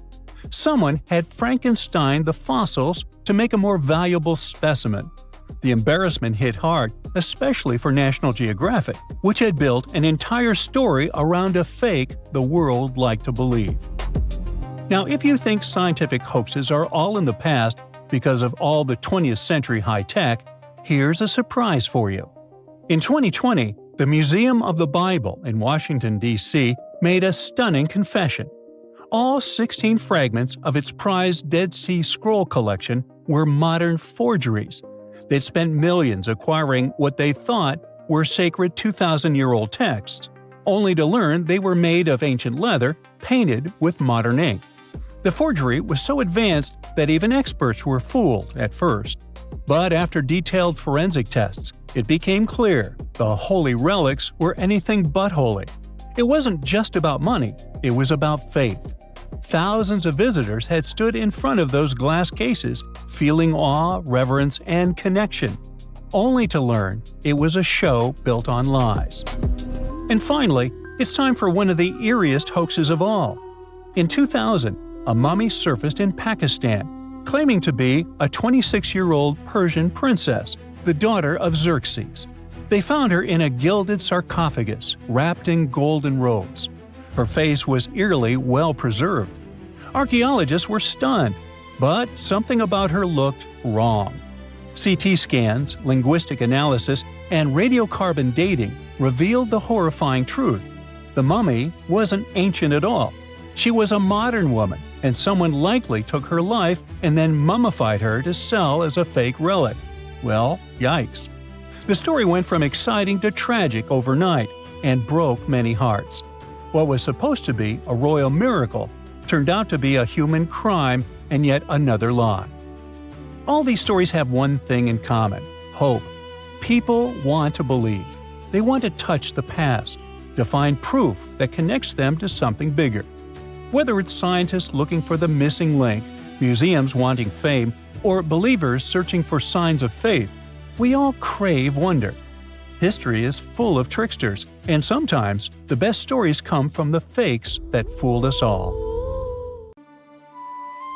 Someone had Frankensteined the fossils to make a more valuable specimen. The embarrassment hit hard, especially for National Geographic, which had built an entire story around a fake the world liked to believe. Now, if you think scientific hoaxes are all in the past because of all the 20th century high-tech, here's a surprise for you. In 2020, the Museum of the Bible in Washington, D.C. made a stunning confession. All 16 fragments of its prized Dead Sea Scroll collection were modern forgeries. They'd spent millions acquiring what they thought were sacred 2,000-year-old texts, only to learn they were made of ancient leather painted with modern ink. The forgery was so advanced that even experts were fooled at first. But after detailed forensic tests, it became clear the holy relics were anything but holy. It wasn't just about money, it was about faith. Thousands of visitors had stood in front of those glass cases, feeling awe, reverence, and connection, only to learn it was a show built on lies. And finally, it's time for one of the eeriest hoaxes of all. In 2000, a mummy surfaced in Pakistan, claiming to be a 26-year-old Persian princess, the daughter of Xerxes. They found her in a gilded sarcophagus, wrapped in golden robes. Her face was eerily well preserved. Archaeologists were stunned, but something about her looked wrong. CT scans, linguistic analysis, and radiocarbon dating revealed the horrifying truth. The mummy wasn't ancient at all. She was a modern woman, and someone likely took her life and then mummified her to sell as a fake relic. Well, yikes. The story went from exciting to tragic overnight and broke many hearts. What was supposed to be a royal miracle turned out to be a human crime and yet another lie. All these stories have one thing in common: hope. People want to believe. They want to touch the past, to find proof that connects them to something bigger. Whether it's scientists looking for the missing link, museums wanting fame, or believers searching for signs of faith, we all crave wonder. History is full of tricksters, and sometimes the best stories come from the fakes that fooled us all.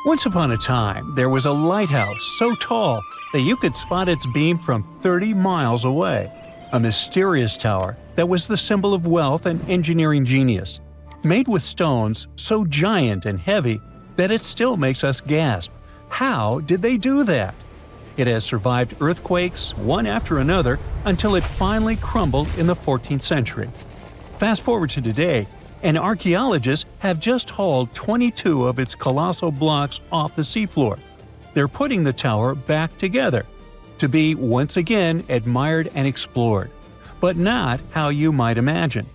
Once upon a time, there was a lighthouse so tall that you could spot its beam from 30 miles away. A mysterious tower that was the symbol of wealth and engineering genius. Made with stones so giant and heavy that it still makes us gasp. How did they do that? It has survived earthquakes, one after another, until it finally crumbled in the 14th century. Fast forward to today, and archaeologists have just hauled 22 of its colossal blocks off the seafloor. They're putting the tower back together, to be once again admired and explored, but not how you might imagine.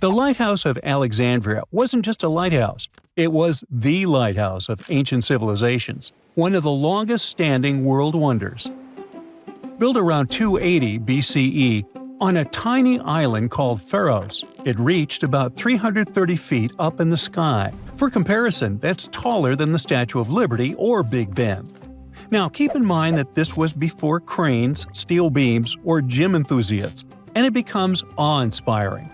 The Lighthouse of Alexandria wasn't just a lighthouse, it was the lighthouse of ancient civilizations, one of the longest-standing world wonders. Built around 280 BCE, on a tiny island called Pharos. It reached about 330 feet up in the sky. For comparison, that's taller than the Statue of Liberty or Big Ben. Now, keep in mind that this was before cranes, steel beams, or gym enthusiasts, and it becomes awe-inspiring.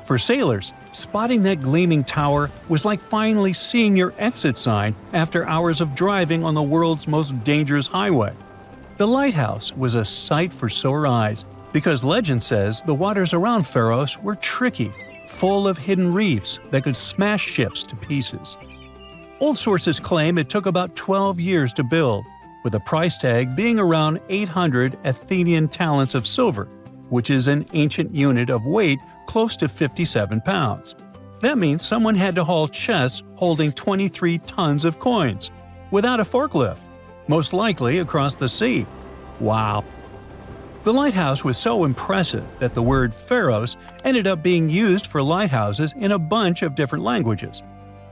For sailors, spotting that gleaming tower was like finally seeing your exit sign after hours of driving on the world's most dangerous highway. The lighthouse was a sight for sore eyes, because legend says the waters around Pharos were tricky, full of hidden reefs that could smash ships to pieces. Old sources claim it took about 12 years to build, with a price tag being around 800 Athenian talents of silver, which is an ancient unit of weight close to 57 pounds. That means someone had to haul chests holding 23 tons of coins, without a forklift, most likely across the sea. Wow! The lighthouse was so impressive that the word Pharos ended up being used for lighthouses in a bunch of different languages.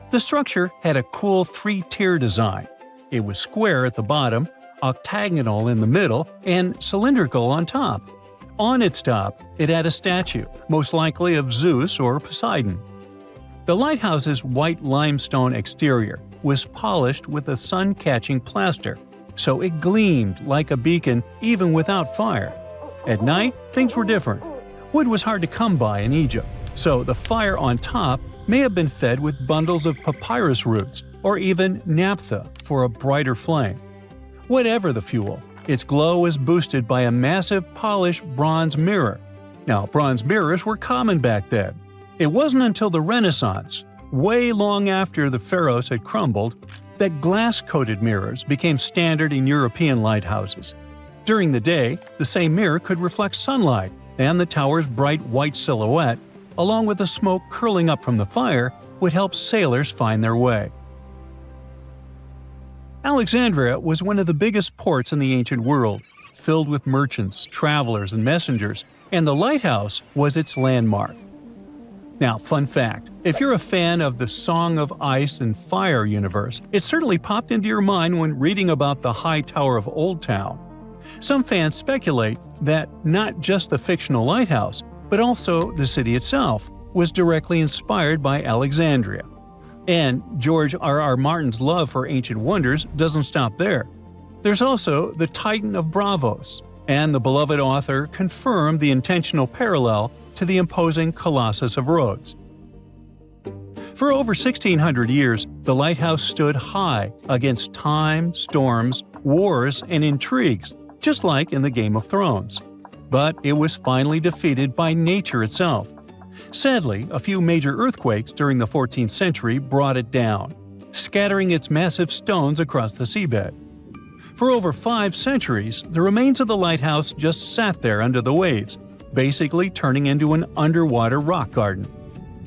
The structure had a cool three-tier design. It was square at the bottom, octagonal in the middle, and cylindrical on top. On its top, it had a statue, most likely of Zeus or Poseidon. The lighthouse's white limestone exterior was polished with a sun-catching plaster, so it gleamed like a beacon even without fire. At night, things were different. Wood was hard to come by in Egypt, so the fire on top may have been fed with bundles of papyrus roots or even naphtha for a brighter flame. Whatever the fuel, its glow was boosted by a massive polished bronze mirror. Now, bronze mirrors were common back then. It wasn't until the Renaissance, way long after the Pharos had crumbled, that glass-coated mirrors became standard in European lighthouses. During the day, the same mirror could reflect sunlight, and the tower's bright white silhouette, along with the smoke curling up from the fire, would help sailors find their way. Alexandria was one of the biggest ports in the ancient world, filled with merchants, travelers, and messengers, and the lighthouse was its landmark. Now, fun fact, if you're a fan of the Song of Ice and Fire universe, it certainly popped into your mind when reading about the High Tower of Old Town. Some fans speculate that not just the fictional lighthouse, but also the city itself, was directly inspired by Alexandria. And George R.R. Martin's love for ancient wonders doesn't stop there. There's also the Titan of Bravos, and the beloved author confirmed the intentional parallel to the imposing Colossus of Rhodes. For over 1,600 years, the lighthouse stood high against time, storms, wars, and intrigues, just like in the Game of Thrones. But it was finally defeated by nature itself. Sadly, a few major earthquakes during the 14th century brought it down, scattering its massive stones across the seabed. For over 5 centuries, the remains of the lighthouse just sat there under the waves, basically turning into an underwater rock garden.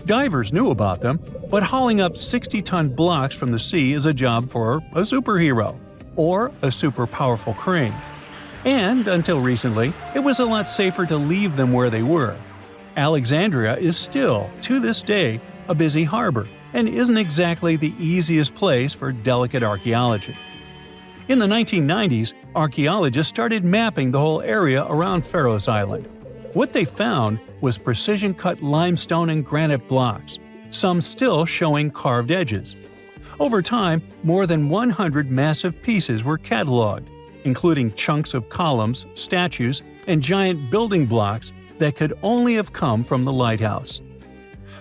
Divers knew about them, but hauling up 60-ton blocks from the sea is a job for a superhero, or a super powerful crane. And, until recently, it was a lot safer to leave them where they were. Alexandria is still, to this day, a busy harbor, and isn't exactly the easiest place for delicate archaeology. In the 1990s, archaeologists started mapping the whole area around Pharos Island. What they found was precision-cut limestone and granite blocks, some still showing carved edges. Over time, more than 100 massive pieces were cataloged, including chunks of columns, statues, and giant building blocks that could only have come from the lighthouse.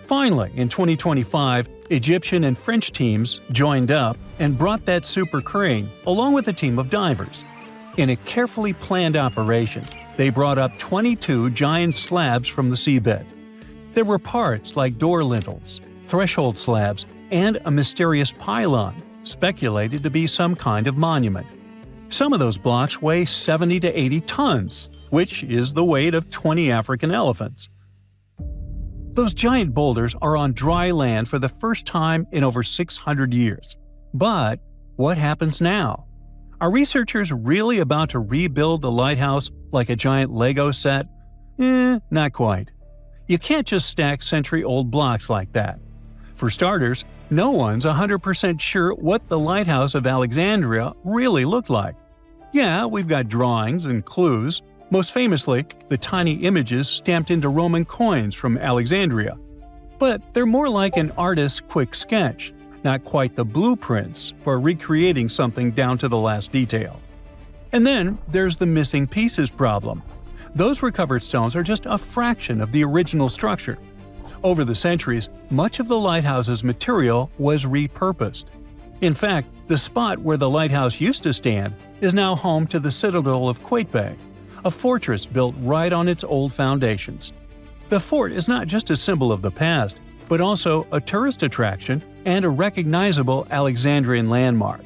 Finally, in 2025, Egyptian and French teams joined up and brought that super crane along with a team of divers. In a carefully planned operation, they brought up 22 giant slabs from the seabed. There were parts like door lintels, threshold slabs, and a mysterious pylon, speculated to be some kind of monument. Some of those blocks weigh 70 to 80 tons, which is the weight of 20 African elephants. Those giant boulders are on dry land for the first time in over 600 years. But what happens now? Are researchers really about to rebuild the lighthouse like a giant Lego set? Not quite. You can't just stack century-old blocks like that. For starters, no one's 100% sure what the lighthouse of Alexandria really looked like. Yeah, we've got drawings and clues, most famously the tiny images stamped into Roman coins from Alexandria. But they're more like an artist's quick sketch, not quite the blueprints for recreating something down to the last detail. And then there's the missing pieces problem. Those recovered stones are just a fraction of the original structure. Over the centuries, much of the lighthouse's material was repurposed. In fact, the spot where the lighthouse used to stand is now home to the citadel of Qaitbay, a fortress built right on its old foundations. The fort is not just a symbol of the past, but also a tourist attraction and a recognizable Alexandrian landmark.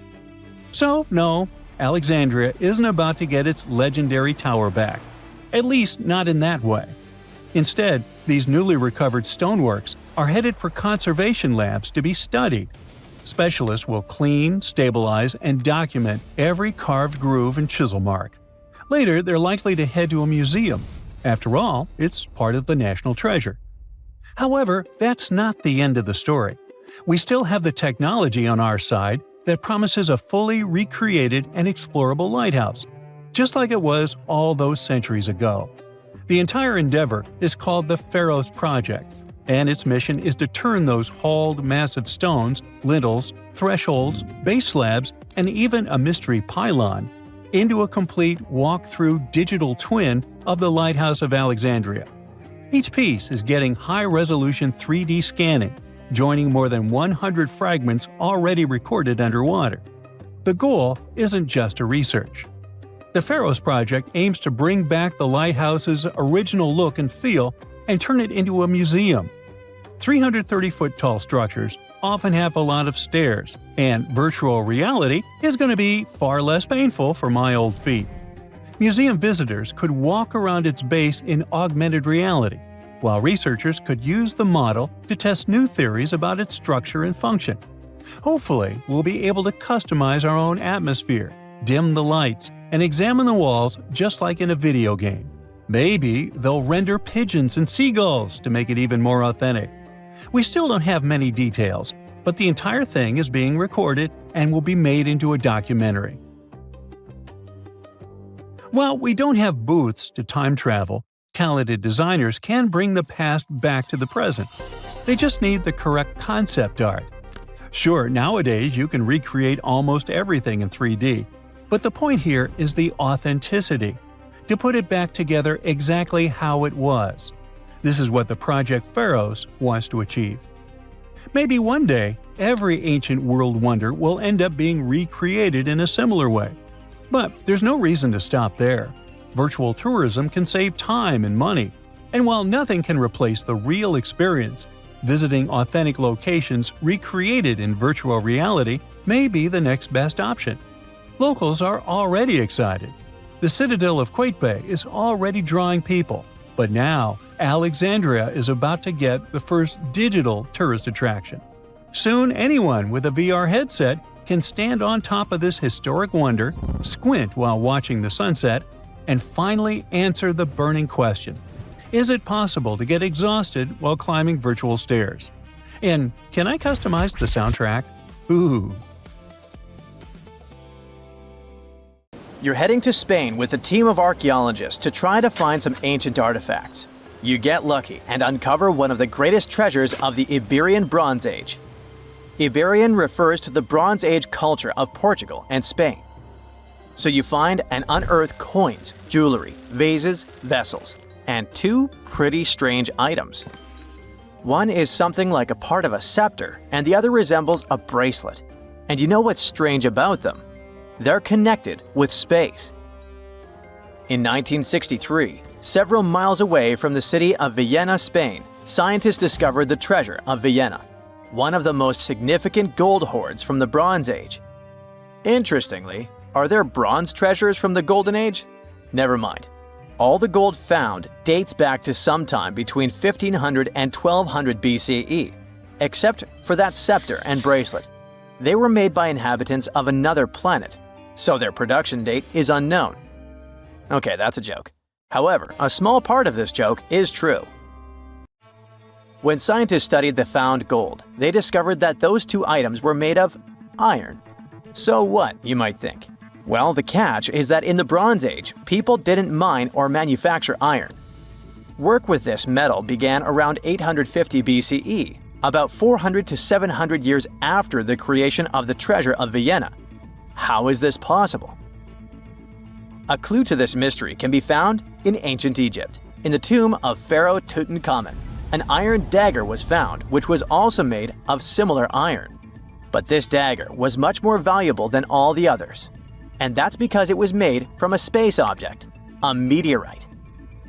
So, no, Alexandria isn't about to get its legendary tower back. At least not in that way. Instead, these newly recovered stoneworks are headed for conservation labs to be studied. Specialists will clean, stabilize, and document every carved groove and chisel mark. Later, they're likely to head to a museum. After all, it's part of the national treasure. However, that's not the end of the story. We still have the technology on our side that promises a fully recreated and explorable lighthouse, just like it was all those centuries ago. The entire endeavor is called the Pharos Project, and its mission is to turn those hauled massive stones, lintels, thresholds, base slabs, and even a mystery pylon into a complete walk-through digital twin of the Lighthouse of Alexandria. Each piece is getting high-resolution 3D scanning, joining more than 100 fragments already recorded underwater. The goal isn't just a research. The Pharos Project aims to bring back the lighthouse's original look and feel and turn it into a museum. 330-foot-tall structures often have a lot of stairs, and virtual reality is going to be far less painful for my old feet. Museum visitors could walk around its base in augmented reality, while researchers could use the model to test new theories about its structure and function. Hopefully, we'll be able to customize our own atmosphere, dim the lights, and examine the walls just like in a video game. Maybe they'll render pigeons and seagulls to make it even more authentic. We still don't have many details, but the entire thing is being recorded and will be made into a documentary. While we don't have booths to time travel, talented designers can bring the past back to the present. They just need the correct concept art. Sure, nowadays you can recreate almost everything in 3D, but the point here is the authenticity, to put it back together exactly how it was. This is what the Project Pharos wants to achieve. Maybe one day, every ancient world wonder will end up being recreated in a similar way. But there's no reason to stop there. Virtual tourism can save time and money, and while nothing can replace the real experience, visiting authentic locations recreated in virtual reality may be the next best option. Locals are already excited. The citadel of Qaitbay is already drawing people, but now Alexandria is about to get the first digital tourist attraction. Soon anyone with a VR headset can stand on top of this historic wonder, squint while watching the sunset, and finally answer the burning question: is it possible to get exhausted while climbing virtual stairs? And can I customize the soundtrack? Ooh. You're heading to Spain with a team of archaeologists to try to find some ancient artifacts. You get lucky and uncover one of the greatest treasures of the Iberian Bronze Age. Iberian refers to the Bronze Age culture of Portugal and Spain. So you find and unearth coins, jewelry, vases, vessels, and two pretty strange items. One is something like a part of a scepter, and the other resembles a bracelet. And you know what's strange about them? They're connected with space. In 1963, several miles away from the city of Vienna, Spain, scientists discovered the treasure of Vienna, one of the most significant gold hoards from the Bronze Age. Interestingly, are there bronze treasures from the Golden Age? Never mind. All the gold found dates back to sometime between 1500 and 1200 BCE, except for that scepter and bracelet. They were made by inhabitants of another planet, so their production date is unknown. Okay, that's a joke. However, a small part of this joke is true. When scientists studied the found gold, they discovered that those two items were made of iron. So what, you might think? Well, the catch is that in the Bronze Age, people didn't mine or manufacture iron. Work with this metal began around 850 BCE, about 400 to 700 years after the creation of the treasure of Vienna. How is this possible? A clue to this mystery can be found in ancient Egypt. In the tomb of Pharaoh Tutankhamun, an iron dagger was found, which was also made of similar iron. But this dagger was much more valuable than all the others. And that's because it was made from a space object, a meteorite.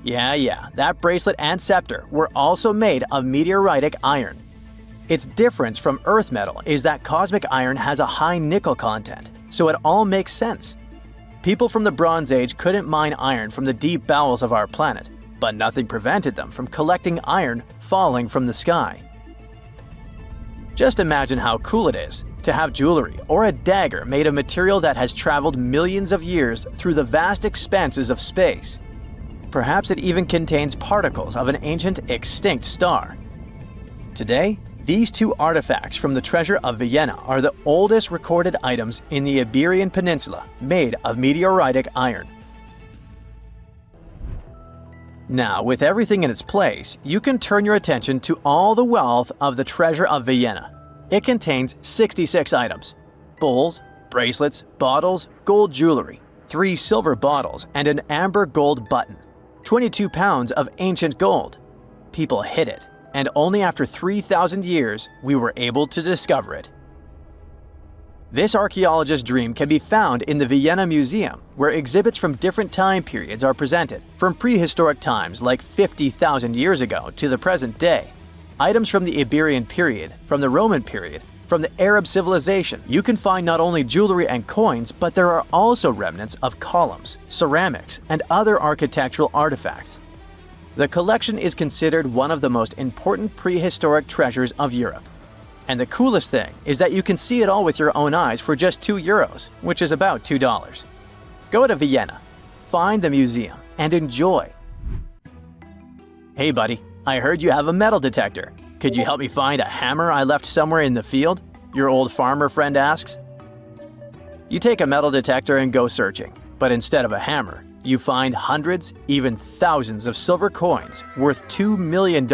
Yeah, that bracelet and scepter were also made of meteoritic iron. Its difference from Earth metal is that cosmic iron has a high nickel content, so it all makes sense. People from the Bronze Age couldn't mine iron from the deep bowels of our planet, but nothing prevented them from collecting iron falling from the sky. Just imagine how cool it is to have jewelry or a dagger made of material that has traveled millions of years through the vast expanses of space. Perhaps it even contains particles of an ancient extinct star. Today, these two artifacts from the treasure of Vienna are the oldest recorded items in the Iberian Peninsula made of meteoritic iron. Now, with everything in its place, you can turn your attention to all the wealth of the treasure of Vienna. It contains 66 items: bowls, bracelets, bottles, gold jewelry, 3 silver bottles, and an amber gold button. 22 pounds of ancient gold. People hid it, and only after 3,000 years we were able to discover it. This archaeologist's dream can be found in the Vienna Museum, where exhibits from different time periods are presented, from prehistoric times like 50,000 years ago to the present day. Items from the Iberian period, from the Roman period, from the Arab civilization. You can find not only jewelry and coins, but there are also remnants of columns, ceramics, and other architectural artifacts. The collection is considered one of the most important prehistoric treasures of Europe. And the coolest thing is that you can see it all with your own eyes for just €2, which is about $2. Go to Vienna, find the museum, and enjoy. Hey buddy, I heard you have a metal detector. Could you help me find a hammer I left somewhere in the field? Your old farmer friend asks. You take a metal detector and go searching, but instead of a hammer, you find hundreds, even thousands of silver coins worth $2 million.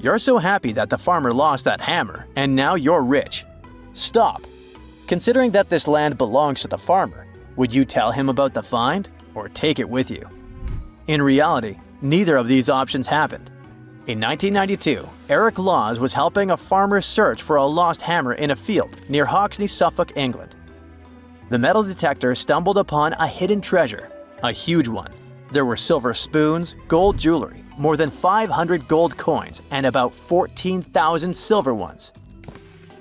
You're so happy that the farmer lost that hammer, and now you're rich. Stop! Considering that this land belongs to the farmer, would you tell him about the find or take it with you? In reality, neither of these options happened. In 1992, Eric Laws was helping a farmer search for a lost hammer in a field near Hoxne, Suffolk, England. The metal detector stumbled upon a hidden treasure, a huge one. There were silver spoons, gold jewelry, more than 500 gold coins, and about 14,000 silver ones.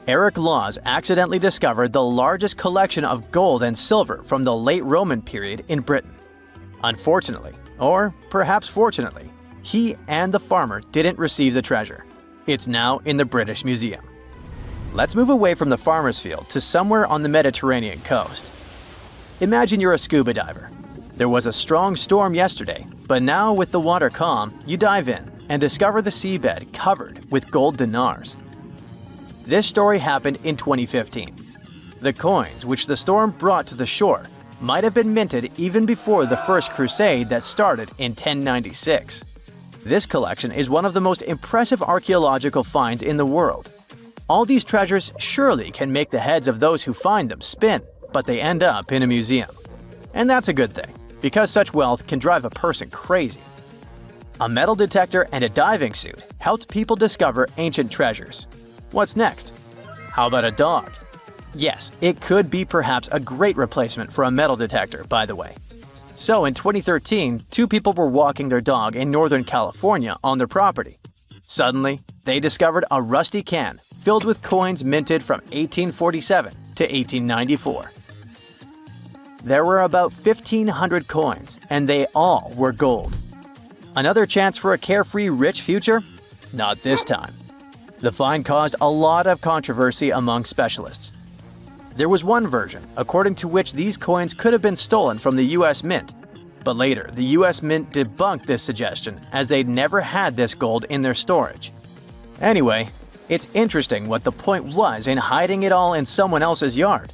Eric Laws accidentally discovered the largest collection of gold and silver from the late Roman period in Britain. Unfortunately, or perhaps fortunately, he and the farmer didn't receive the treasure. It's now in the British Museum. Let's move away from the farmer's field to somewhere on the Mediterranean coast. Imagine you're a scuba diver. There was a strong storm yesterday, but now with the water calm, you dive in and discover the seabed covered with gold dinars. This story happened in 2015. The coins which the storm brought to the shore might have been minted even before the First Crusade that started in 1096. This collection is one of the most impressive archaeological finds in the world. All these treasures surely can make the heads of those who find them spin, but they end up in a museum. And that's a good thing, because such wealth can drive a person crazy. A metal detector and a diving suit helped people discover ancient treasures. What's next? How about a dog? Yes, it could be perhaps a great replacement for a metal detector, by the way. So in 2013, 2 people were walking their dog in Northern California on their property. Suddenly, they discovered a rusty can filled with coins minted from 1847 to 1894. There were about 1,500 coins, and they all were gold. Another chance for a carefree rich future? Not this time. The find caused a lot of controversy among specialists. There was one version, according to which these coins could have been stolen from the US Mint. But later, the US Mint debunked this suggestion, as they'd never had this gold in their storage. Anyway, it's interesting what the point was in hiding it all in someone else's yard.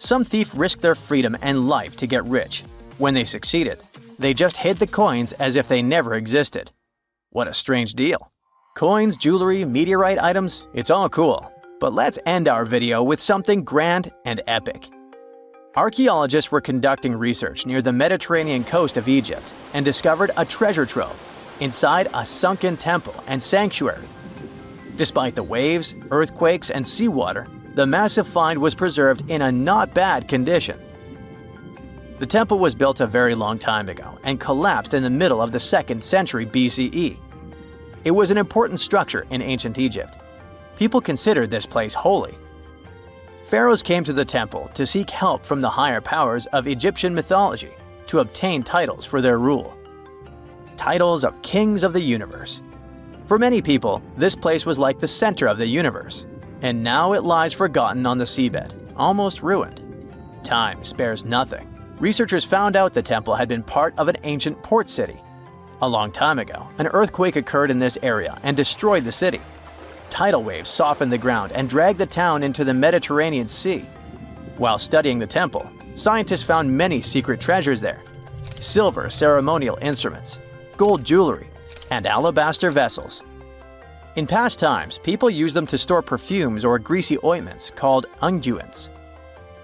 Some thief risked their freedom and life to get rich. When they succeeded, they just hid the coins as if they never existed. What a strange deal. Coins, jewelry, meteorite items, it's all cool. But let's end our video with something grand and epic. Archaeologists were conducting research near the Mediterranean coast of Egypt and discovered a treasure trove inside a sunken temple and sanctuary. Despite the waves, earthquakes, and seawater, the massive find was preserved in a not bad condition. The temple was built a very long time ago and collapsed in the middle of the 2nd century BCE. It was an important structure in ancient Egypt. People considered this place holy. Pharaohs came to the temple to seek help from the higher powers of Egyptian mythology to obtain titles for their rule. Titles of kings of the universe. For many people, this place was like the center of the universe, and now it lies forgotten on the seabed, almost ruined. Time spares nothing. Researchers found out the temple had been part of an ancient port city. A long time ago, an earthquake occurred in this area and destroyed the city. Tidal waves softened the ground and dragged the town into the Mediterranean Sea. While studying the temple, scientists found many secret treasures there: silver ceremonial instruments, gold jewelry, and alabaster vessels. In past times, people used them to store perfumes or greasy ointments called unguents.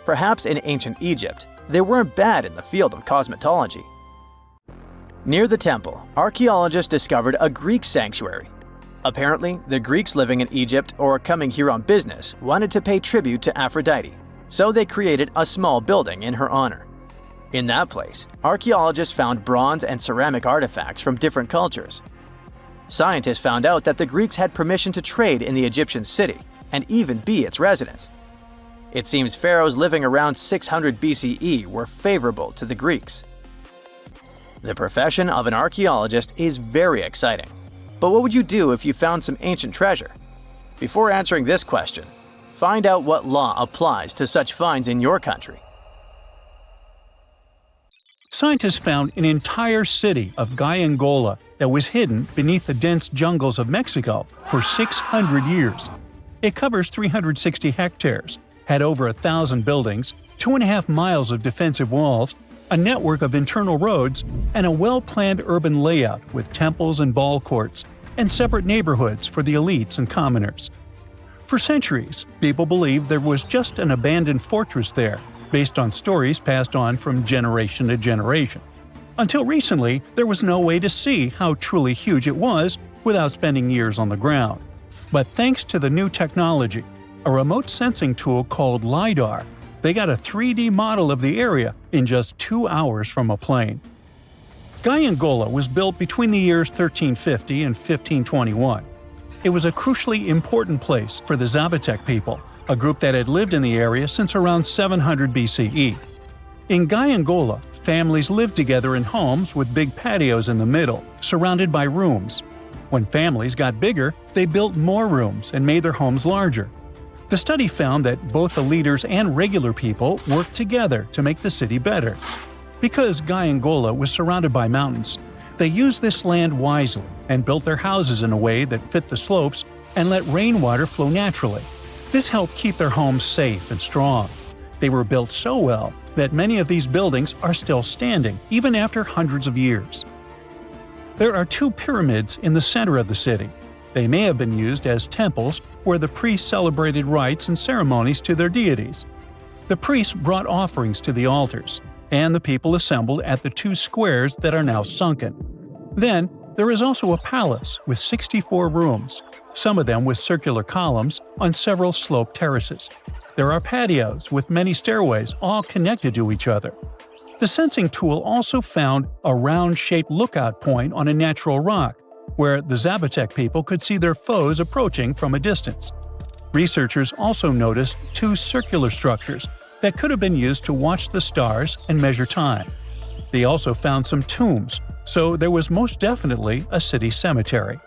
Perhaps in ancient Egypt, they weren't bad in the field of cosmetology. Near the temple, archaeologists discovered a Greek sanctuary. Apparently, the Greeks living in Egypt or coming here on business wanted to pay tribute to Aphrodite, so they created a small building in her honor. In that place, archaeologists found bronze and ceramic artifacts from different cultures. Scientists found out that the Greeks had permission to trade in the Egyptian city and even be its residents. It seems pharaohs living around 600 BCE were favorable to the Greeks. The profession of an archaeologist is very exciting. But what would you do if you found some ancient treasure? Before answering this question, find out what law applies to such finds in your country. Scientists found an entire city of Gaiangola that was hidden beneath the dense jungles of Mexico for 600 years. It covers 360 hectares, had over 1,000 buildings, 2.5 miles of defensive walls, a network of internal roads, and a well-planned urban layout with temples and ball courts, and separate neighborhoods for the elites and commoners. For centuries, people believed there was just an abandoned fortress there, based on stories passed on from generation to generation. Until recently, there was no way to see how truly huge it was without spending years on the ground. But thanks to the new technology, a remote sensing tool called Lidar, they got a 3D model of the area in just 2 hours from a plane. Gaiangola was built between the years 1350 and 1521. It was a crucially important place for the Zapotec people, a group that had lived in the area since around 700 BCE. In Gaiangola, families lived together in homes with big patios in the middle, surrounded by rooms. When families got bigger, they built more rooms and made their homes larger. The study found that both the leaders and regular people worked together to make the city better. Because Gaiangola was surrounded by mountains, they used this land wisely and built their houses in a way that fit the slopes and let rainwater flow naturally. This helped keep their homes safe and strong. They were built so well that many of these buildings are still standing, even after hundreds of years. There are 2 pyramids in the center of the city. They may have been used as temples where the priests celebrated rites and ceremonies to their deities. The priests brought offerings to the altars, and the people assembled at the 2 squares that are now sunken. Then, there is also a palace with 64 rooms, some of them with circular columns on several sloped terraces. There are patios with many stairways all connected to each other. The sensing tool also found a round-shaped lookout point on a natural rock, where the Zapotec people could see their foes approaching from a distance. Researchers also noticed 2 circular structures that could have been used to watch the stars and measure time. They also found some tombs, so there was most definitely a city cemetery.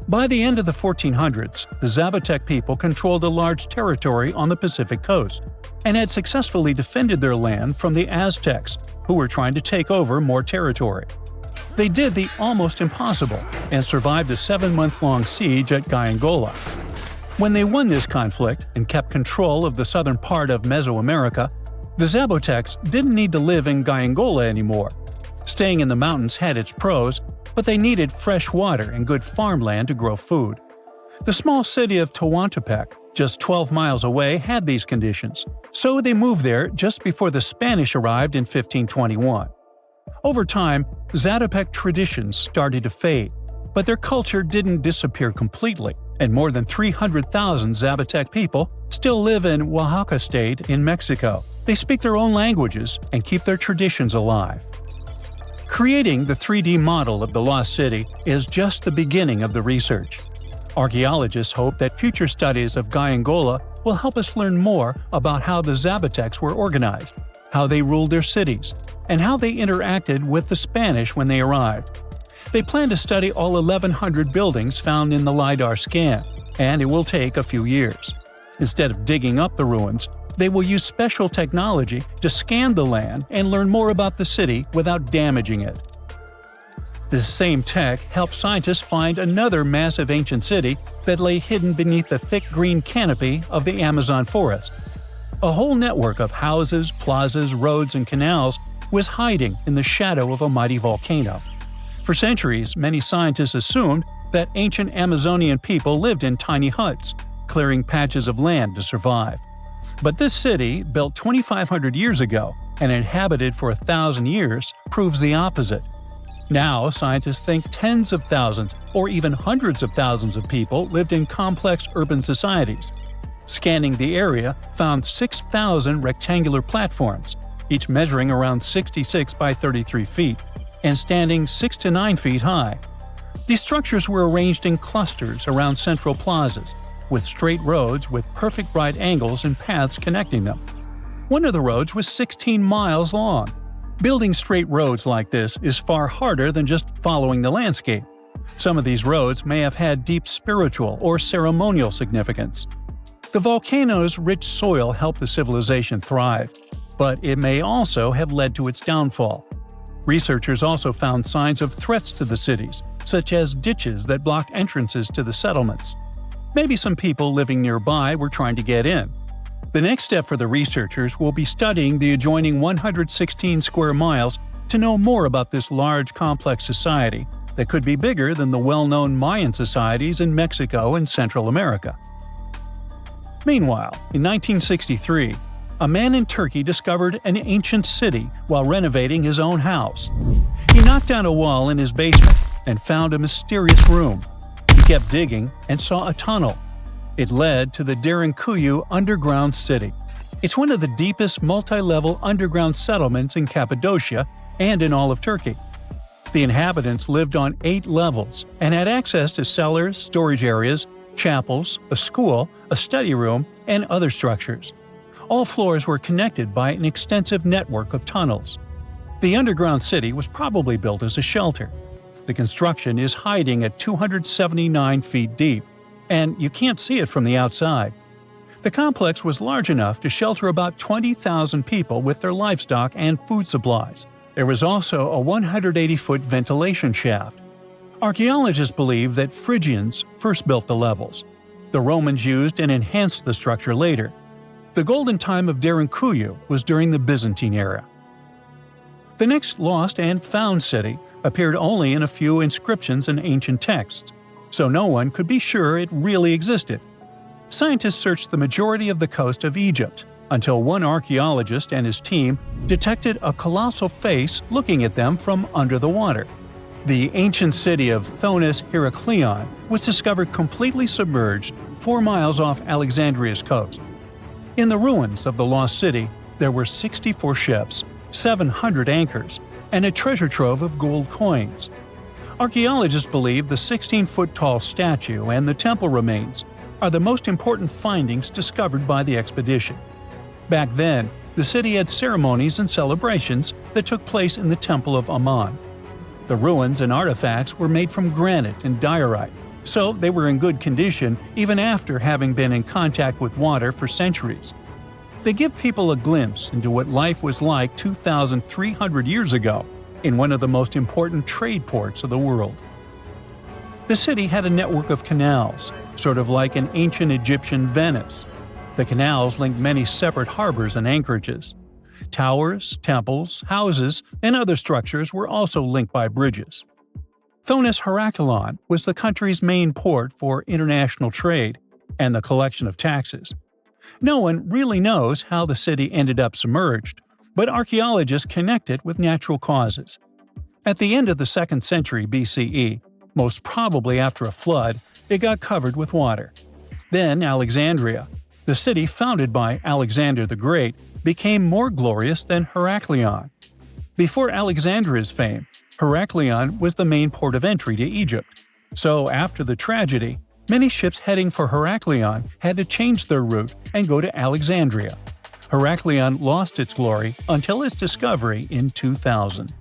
By the end of the 1400s, the Zapotec people controlled a large territory on the Pacific coast and had successfully defended their land from the Aztecs, who were trying to take over more territory. They did the almost impossible and survived a 7-month-long siege at Gaiangola. When they won this conflict and kept control of the southern part of Mesoamerica, The Zapotecs didn't need to live in Gyangola anymore. Staying in the mountains had its pros, but they needed fresh water and good farmland to grow food. The small city of Tehuantepec, just 12 miles away, had these conditions, so they moved there just before the Spanish arrived in 1521. Over time, Zatopek traditions started to fade, but their culture didn't disappear completely, and more than 300,000 Zapotec people still live in Oaxaca state in Mexico. They speak their own languages and keep their traditions alive. Creating the 3D model of the lost city is just the beginning of the research. Archaeologists hope that future studies of Gyangola will help us learn more about how the Zapotecs were organized, how they ruled their cities, and how they interacted with the Spanish when they arrived. They plan to study all 1,100 buildings found in the Lidar scan, and it will take a few years. Instead of digging up the ruins, they will use special technology to scan the land and learn more about the city without damaging it. This same tech helped scientists find another massive ancient city that lay hidden beneath the thick green canopy of the Amazon forest. A whole network of houses, plazas, roads, and canals was hiding in the shadow of a mighty volcano. For centuries, many scientists assumed that ancient Amazonian people lived in tiny huts, clearing patches of land to survive. But this city, built 2,500 years ago and inhabited for 1,000 years, proves the opposite. Now, scientists think tens of thousands or even hundreds of thousands of people lived in complex urban societies. Scanning the area found 6,000 rectangular platforms, each measuring around 66 by 33 feet, and standing 6 to 9 feet high. These structures were arranged in clusters around central plazas, with straight roads with perfect right angles and paths connecting them. One of the roads was 16 miles long. Building straight roads like this is far harder than just following the landscape. Some of these roads may have had deep spiritual or ceremonial significance. The volcano's rich soil helped the civilization thrive, but it may also have led to its downfall. Researchers also found signs of threats to the cities, such as ditches that blocked entrances to the settlements. Maybe some people living nearby were trying to get in. The next step for the researchers will be studying the adjoining 116 square miles to know more about this large, complex society that could be bigger than the well-known Mayan societies in Mexico and Central America. Meanwhile, in 1963, a man in Turkey discovered an ancient city while renovating his own house. He knocked down a wall in his basement and found a mysterious room. He kept digging and saw a tunnel. It led to the Derinkuyu underground city. It's one of the deepest multi-level underground settlements in Cappadocia and in all of Turkey. The inhabitants lived on 8 levels and had access to cellars, storage areas, chapels, a school, a study room, and other structures. All floors were connected by an extensive network of tunnels. The underground city was probably built as a shelter. The construction is hiding at 279 feet deep, and you can't see it from the outside. The complex was large enough to shelter about 20,000 people with their livestock and food supplies. There was also a 180-foot ventilation shaft. Archaeologists believe that Phrygians first built the levels. The Romans used and enhanced the structure later. The golden time of Derinkuyu was during the Byzantine era. The next lost and found city appeared only in a few inscriptions and ancient texts, so no one could be sure it really existed. Scientists searched the majority of the coast of Egypt until one archaeologist and his team detected a colossal face looking at them from under the water. The ancient city of Thonis-Heracleion was discovered completely submerged 4 miles off Alexandria's coast. In the ruins of the lost city, there were 64 ships, 700 anchors, and a treasure trove of gold coins. Archaeologists believe the 16-foot-tall statue and the temple remains are the most important findings discovered by the expedition. Back then, the city had ceremonies and celebrations that took place in the Temple of Ammon. The ruins and artifacts were made from granite and diorite, so they were in good condition even after having been in contact with water for centuries. They give people a glimpse into what life was like 2,300 years ago in one of the most important trade ports of the world. The city had a network of canals, sort of like an ancient Egyptian Venice. The canals linked many separate harbors and anchorages. Towers, temples, houses, and other structures were also linked by bridges. Thonis-Heracleion was the country's main port for international trade and the collection of taxes. No one really knows how the city ended up submerged, but archaeologists connect it with natural causes. At the end of the 2nd century BCE, most probably after a flood, it got covered with water. Then Alexandria, the city founded by Alexander the Great, became more glorious than Heracleion. Before Alexandria's fame, Heracleion was the main port of entry to Egypt. So after the tragedy, many ships heading for Heracleion had to change their route and go to Alexandria. Heracleion lost its glory until its discovery in 2000.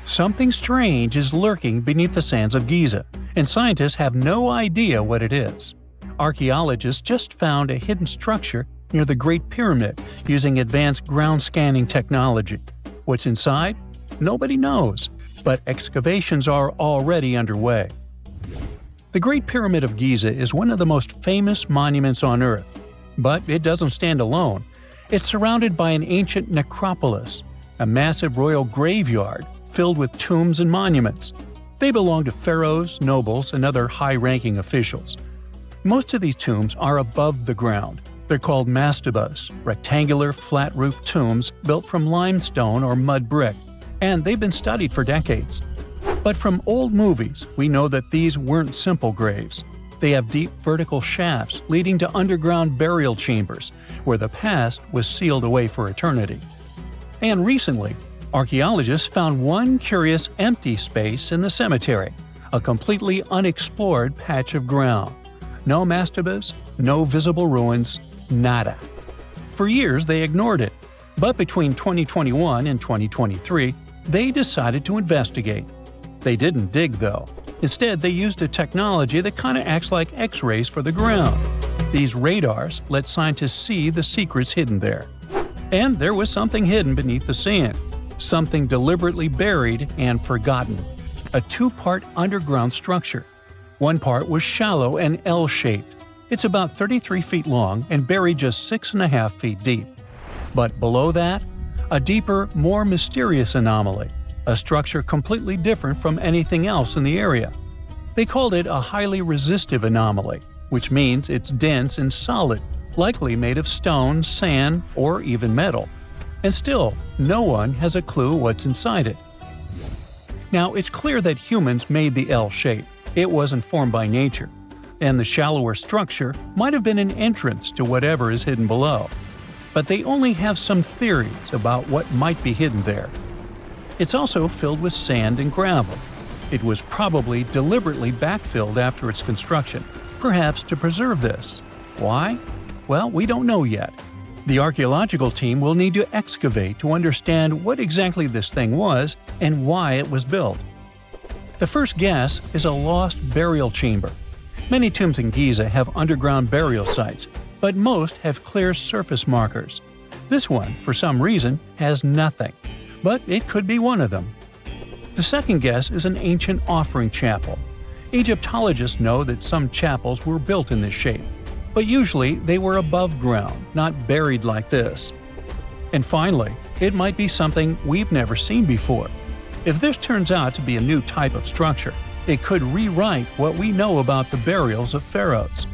Something strange is lurking beneath the sands of Giza, and scientists have no idea what it is. Archaeologists just found a hidden structure near the Great Pyramid using advanced ground scanning technology. What's inside? Nobody knows, but excavations are already underway. The Great Pyramid of Giza is one of the most famous monuments on Earth, but it doesn't stand alone. It's surrounded by an ancient necropolis, a massive royal graveyard filled with tombs and monuments. They belong to pharaohs, nobles, and other high-ranking officials. Most of these tombs are above the ground. They're called mastabas, rectangular, flat-roofed tombs built from limestone or mud brick, and they've been studied for decades. But from old movies, we know that these weren't simple graves. They have deep vertical shafts leading to underground burial chambers, where the past was sealed away for eternity. And recently, archaeologists found one curious empty space in the cemetery, a completely unexplored patch of ground. No mastabas, no visible ruins, nada. For years they ignored it, but between 2021 and 2023, they decided to investigate. They didn't dig though. Instead, they used a technology that kind of acts like X-rays for the ground. These radars let scientists see the secrets hidden there. And there was something hidden beneath the sand, something deliberately buried and forgotten. A two-part underground structure. One part was shallow and L-shaped. It's about 33 feet long and buried just 6.5 feet deep. But below that, a deeper, more mysterious anomaly, a structure completely different from anything else in the area. They called it a highly resistive anomaly, which means it's dense and solid, likely made of stone, sand, or even metal. And still, no one has a clue what's inside it. Now, it's clear that humans made the L shape. It wasn't formed by nature. And the shallower structure might have been an entrance to whatever is hidden below. But they only have some theories about what might be hidden there. It's also filled with sand and gravel. It was probably deliberately backfilled after its construction, perhaps to preserve this. Why? Well, we don't know yet. The archaeological team will need to excavate to understand what exactly this thing was and why it was built. The first guess is a lost burial chamber. Many tombs in Giza have underground burial sites, but most have clear surface markers. This one, for some reason, has nothing, but it could be one of them. The second guess is an ancient offering chapel. Egyptologists know that some chapels were built in this shape, but usually they were above ground, not buried like this. And finally, it might be something we've never seen before. If this turns out to be a new type of structure, it could rewrite what we know about the burials of pharaohs.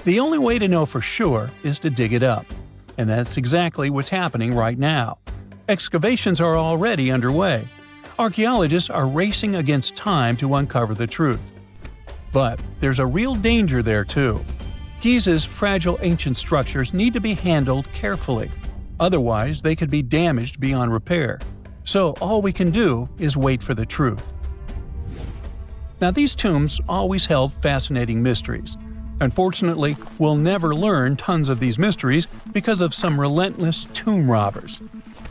The only way to know for sure is to dig it up, and that's exactly what's happening right now. Excavations are already underway. Archaeologists are racing against time to uncover the truth. But there's a real danger there too. Giza's fragile ancient structures need to be handled carefully. Otherwise, they could be damaged beyond repair. So all we can do is wait for the truth. Now, these tombs always held fascinating mysteries. Unfortunately, we'll never learn tons of these mysteries because of some relentless tomb robbers.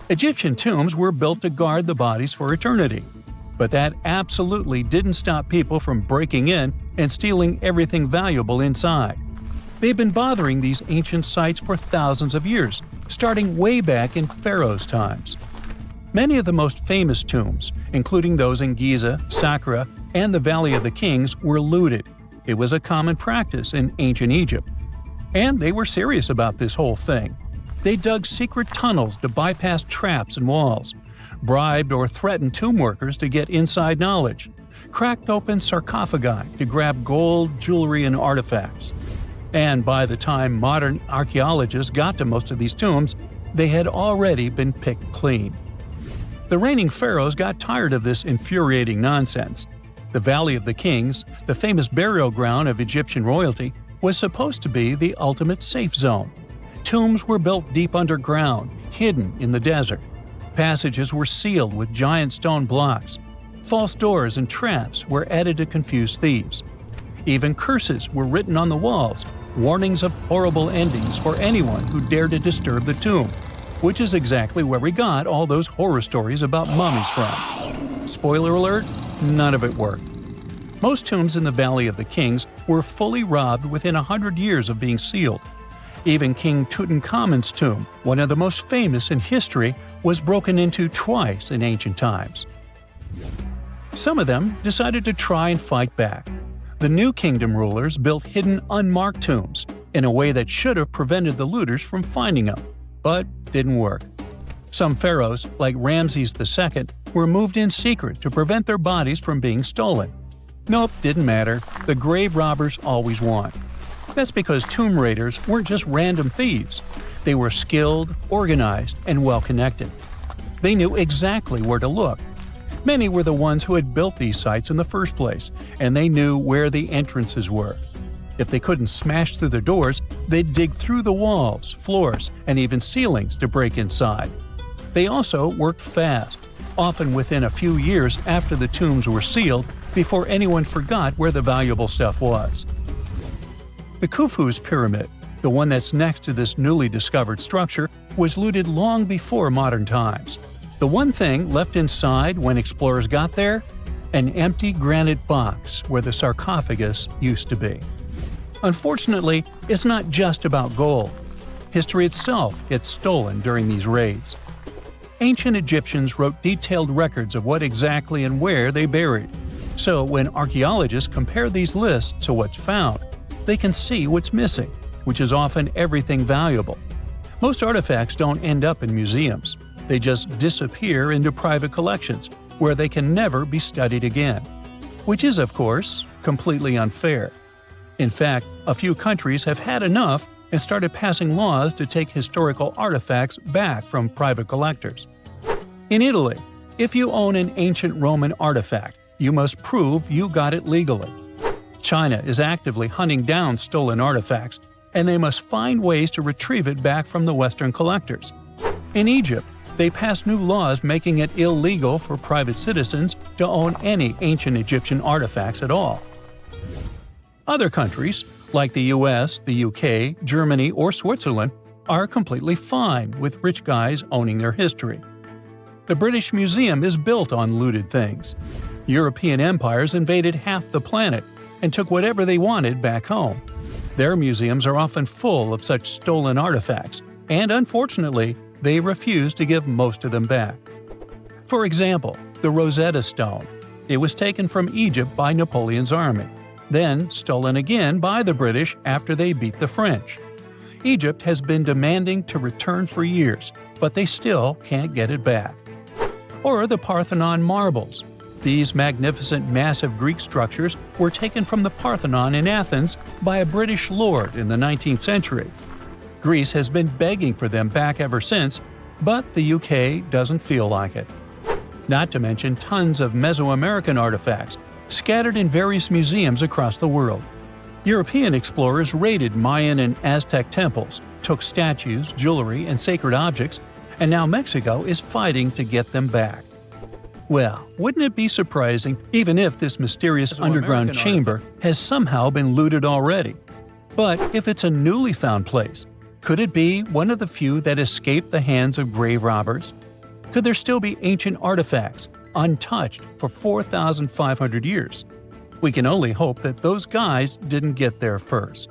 Egyptian tombs were built to guard the bodies for eternity. But that absolutely didn't stop people from breaking in and stealing everything valuable inside. They've been bothering these ancient sites for thousands of years, starting way back in Pharaoh's times. Many of the most famous tombs, including those in Giza, Saqqara, and the Valley of the Kings, were looted. It was a common practice in ancient Egypt. And they were serious about this whole thing. They dug secret tunnels to bypass traps and walls, bribed or threatened tomb workers to get inside knowledge, cracked open sarcophagi to grab gold, jewelry, and artifacts. And by the time modern archaeologists got to most of these tombs, they had already been picked clean. The reigning pharaohs got tired of this infuriating nonsense. The Valley of the Kings, the famous burial ground of Egyptian royalty, was supposed to be the ultimate safe zone. Tombs were built deep underground, hidden in the desert. Passages were sealed with giant stone blocks. False doors and traps were added to confuse thieves. Even curses were written on the walls, warnings of horrible endings for anyone who dared to disturb the tomb, which is exactly where we got all those horror stories about mummies from. Spoiler alert, none of it worked. Most tombs in the Valley of the Kings were fully robbed within 100 years of being sealed. Even King Tutankhamun's tomb, one of the most famous in history, was broken into twice in ancient times. Some of them decided to try and fight back. The New Kingdom rulers built hidden unmarked tombs in a way that should have prevented the looters from finding them, but didn't work. Some pharaohs, like Ramses II, were moved in secret to prevent their bodies from being stolen. Nope, didn't matter. The grave robbers always won. That's because tomb raiders weren't just random thieves. They were skilled, organized, and well-connected. They knew exactly where to look. Many were the ones who had built these sites in the first place, and they knew where the entrances were. If they couldn't smash through the doors, they'd dig through the walls, floors, and even ceilings to break inside. They also worked fast, often within a few years after the tombs were sealed, before anyone forgot where the valuable stuff was. The Khufu's pyramid, the one that's next to this newly discovered structure, was looted long before modern times. The one thing left inside when explorers got there? An empty granite box where the sarcophagus used to be. Unfortunately, it's not just about gold. History itself gets stolen during these raids. Ancient Egyptians wrote detailed records of what exactly and where they buried. So when archaeologists compare these lists to what's found, they can see what's missing, which is often everything valuable. Most artifacts don't end up in museums. They just disappear into private collections, where they can never be studied again. Which is, of course, completely unfair. In fact, a few countries have had enough and started passing laws to take historical artifacts back from private collectors. In Italy, if you own an ancient Roman artifact, you must prove you got it legally. China is actively hunting down stolen artifacts, and they must find ways to retrieve it back from the Western collectors. In Egypt, they passed new laws making it illegal for private citizens to own any ancient Egyptian artifacts at all. Other countries, like the US, the UK, Germany, or Switzerland, are completely fine with rich guys owning their history. The British Museum is built on looted things. European empires invaded half the planet and took whatever they wanted back home. Their museums are often full of such stolen artifacts, and unfortunately, they refuse to give most of them back. For example, the Rosetta Stone. It was taken from Egypt by Napoleon's army, then stolen again by the British after they beat the French. Egypt has been demanding to return for years, but they still can't get it back. Or the Parthenon marbles. These magnificent, massive Greek structures were taken from the Parthenon in Athens by a British lord in the 19th century. Greece has been begging for them back ever since, but the UK doesn't feel like it. Not to mention tons of Mesoamerican artifacts scattered in various museums across the world. European explorers raided Mayan and Aztec temples, took statues, jewelry, and sacred objects, and now Mexico is fighting to get them back. Well, wouldn't it be surprising even if this mysterious underground chamber has somehow been looted already? But if it's a newly found place, could it be one of the few that escaped the hands of grave robbers? Could there still be ancient artifacts, untouched for 4,500 years? We can only hope that those guys didn't get there first.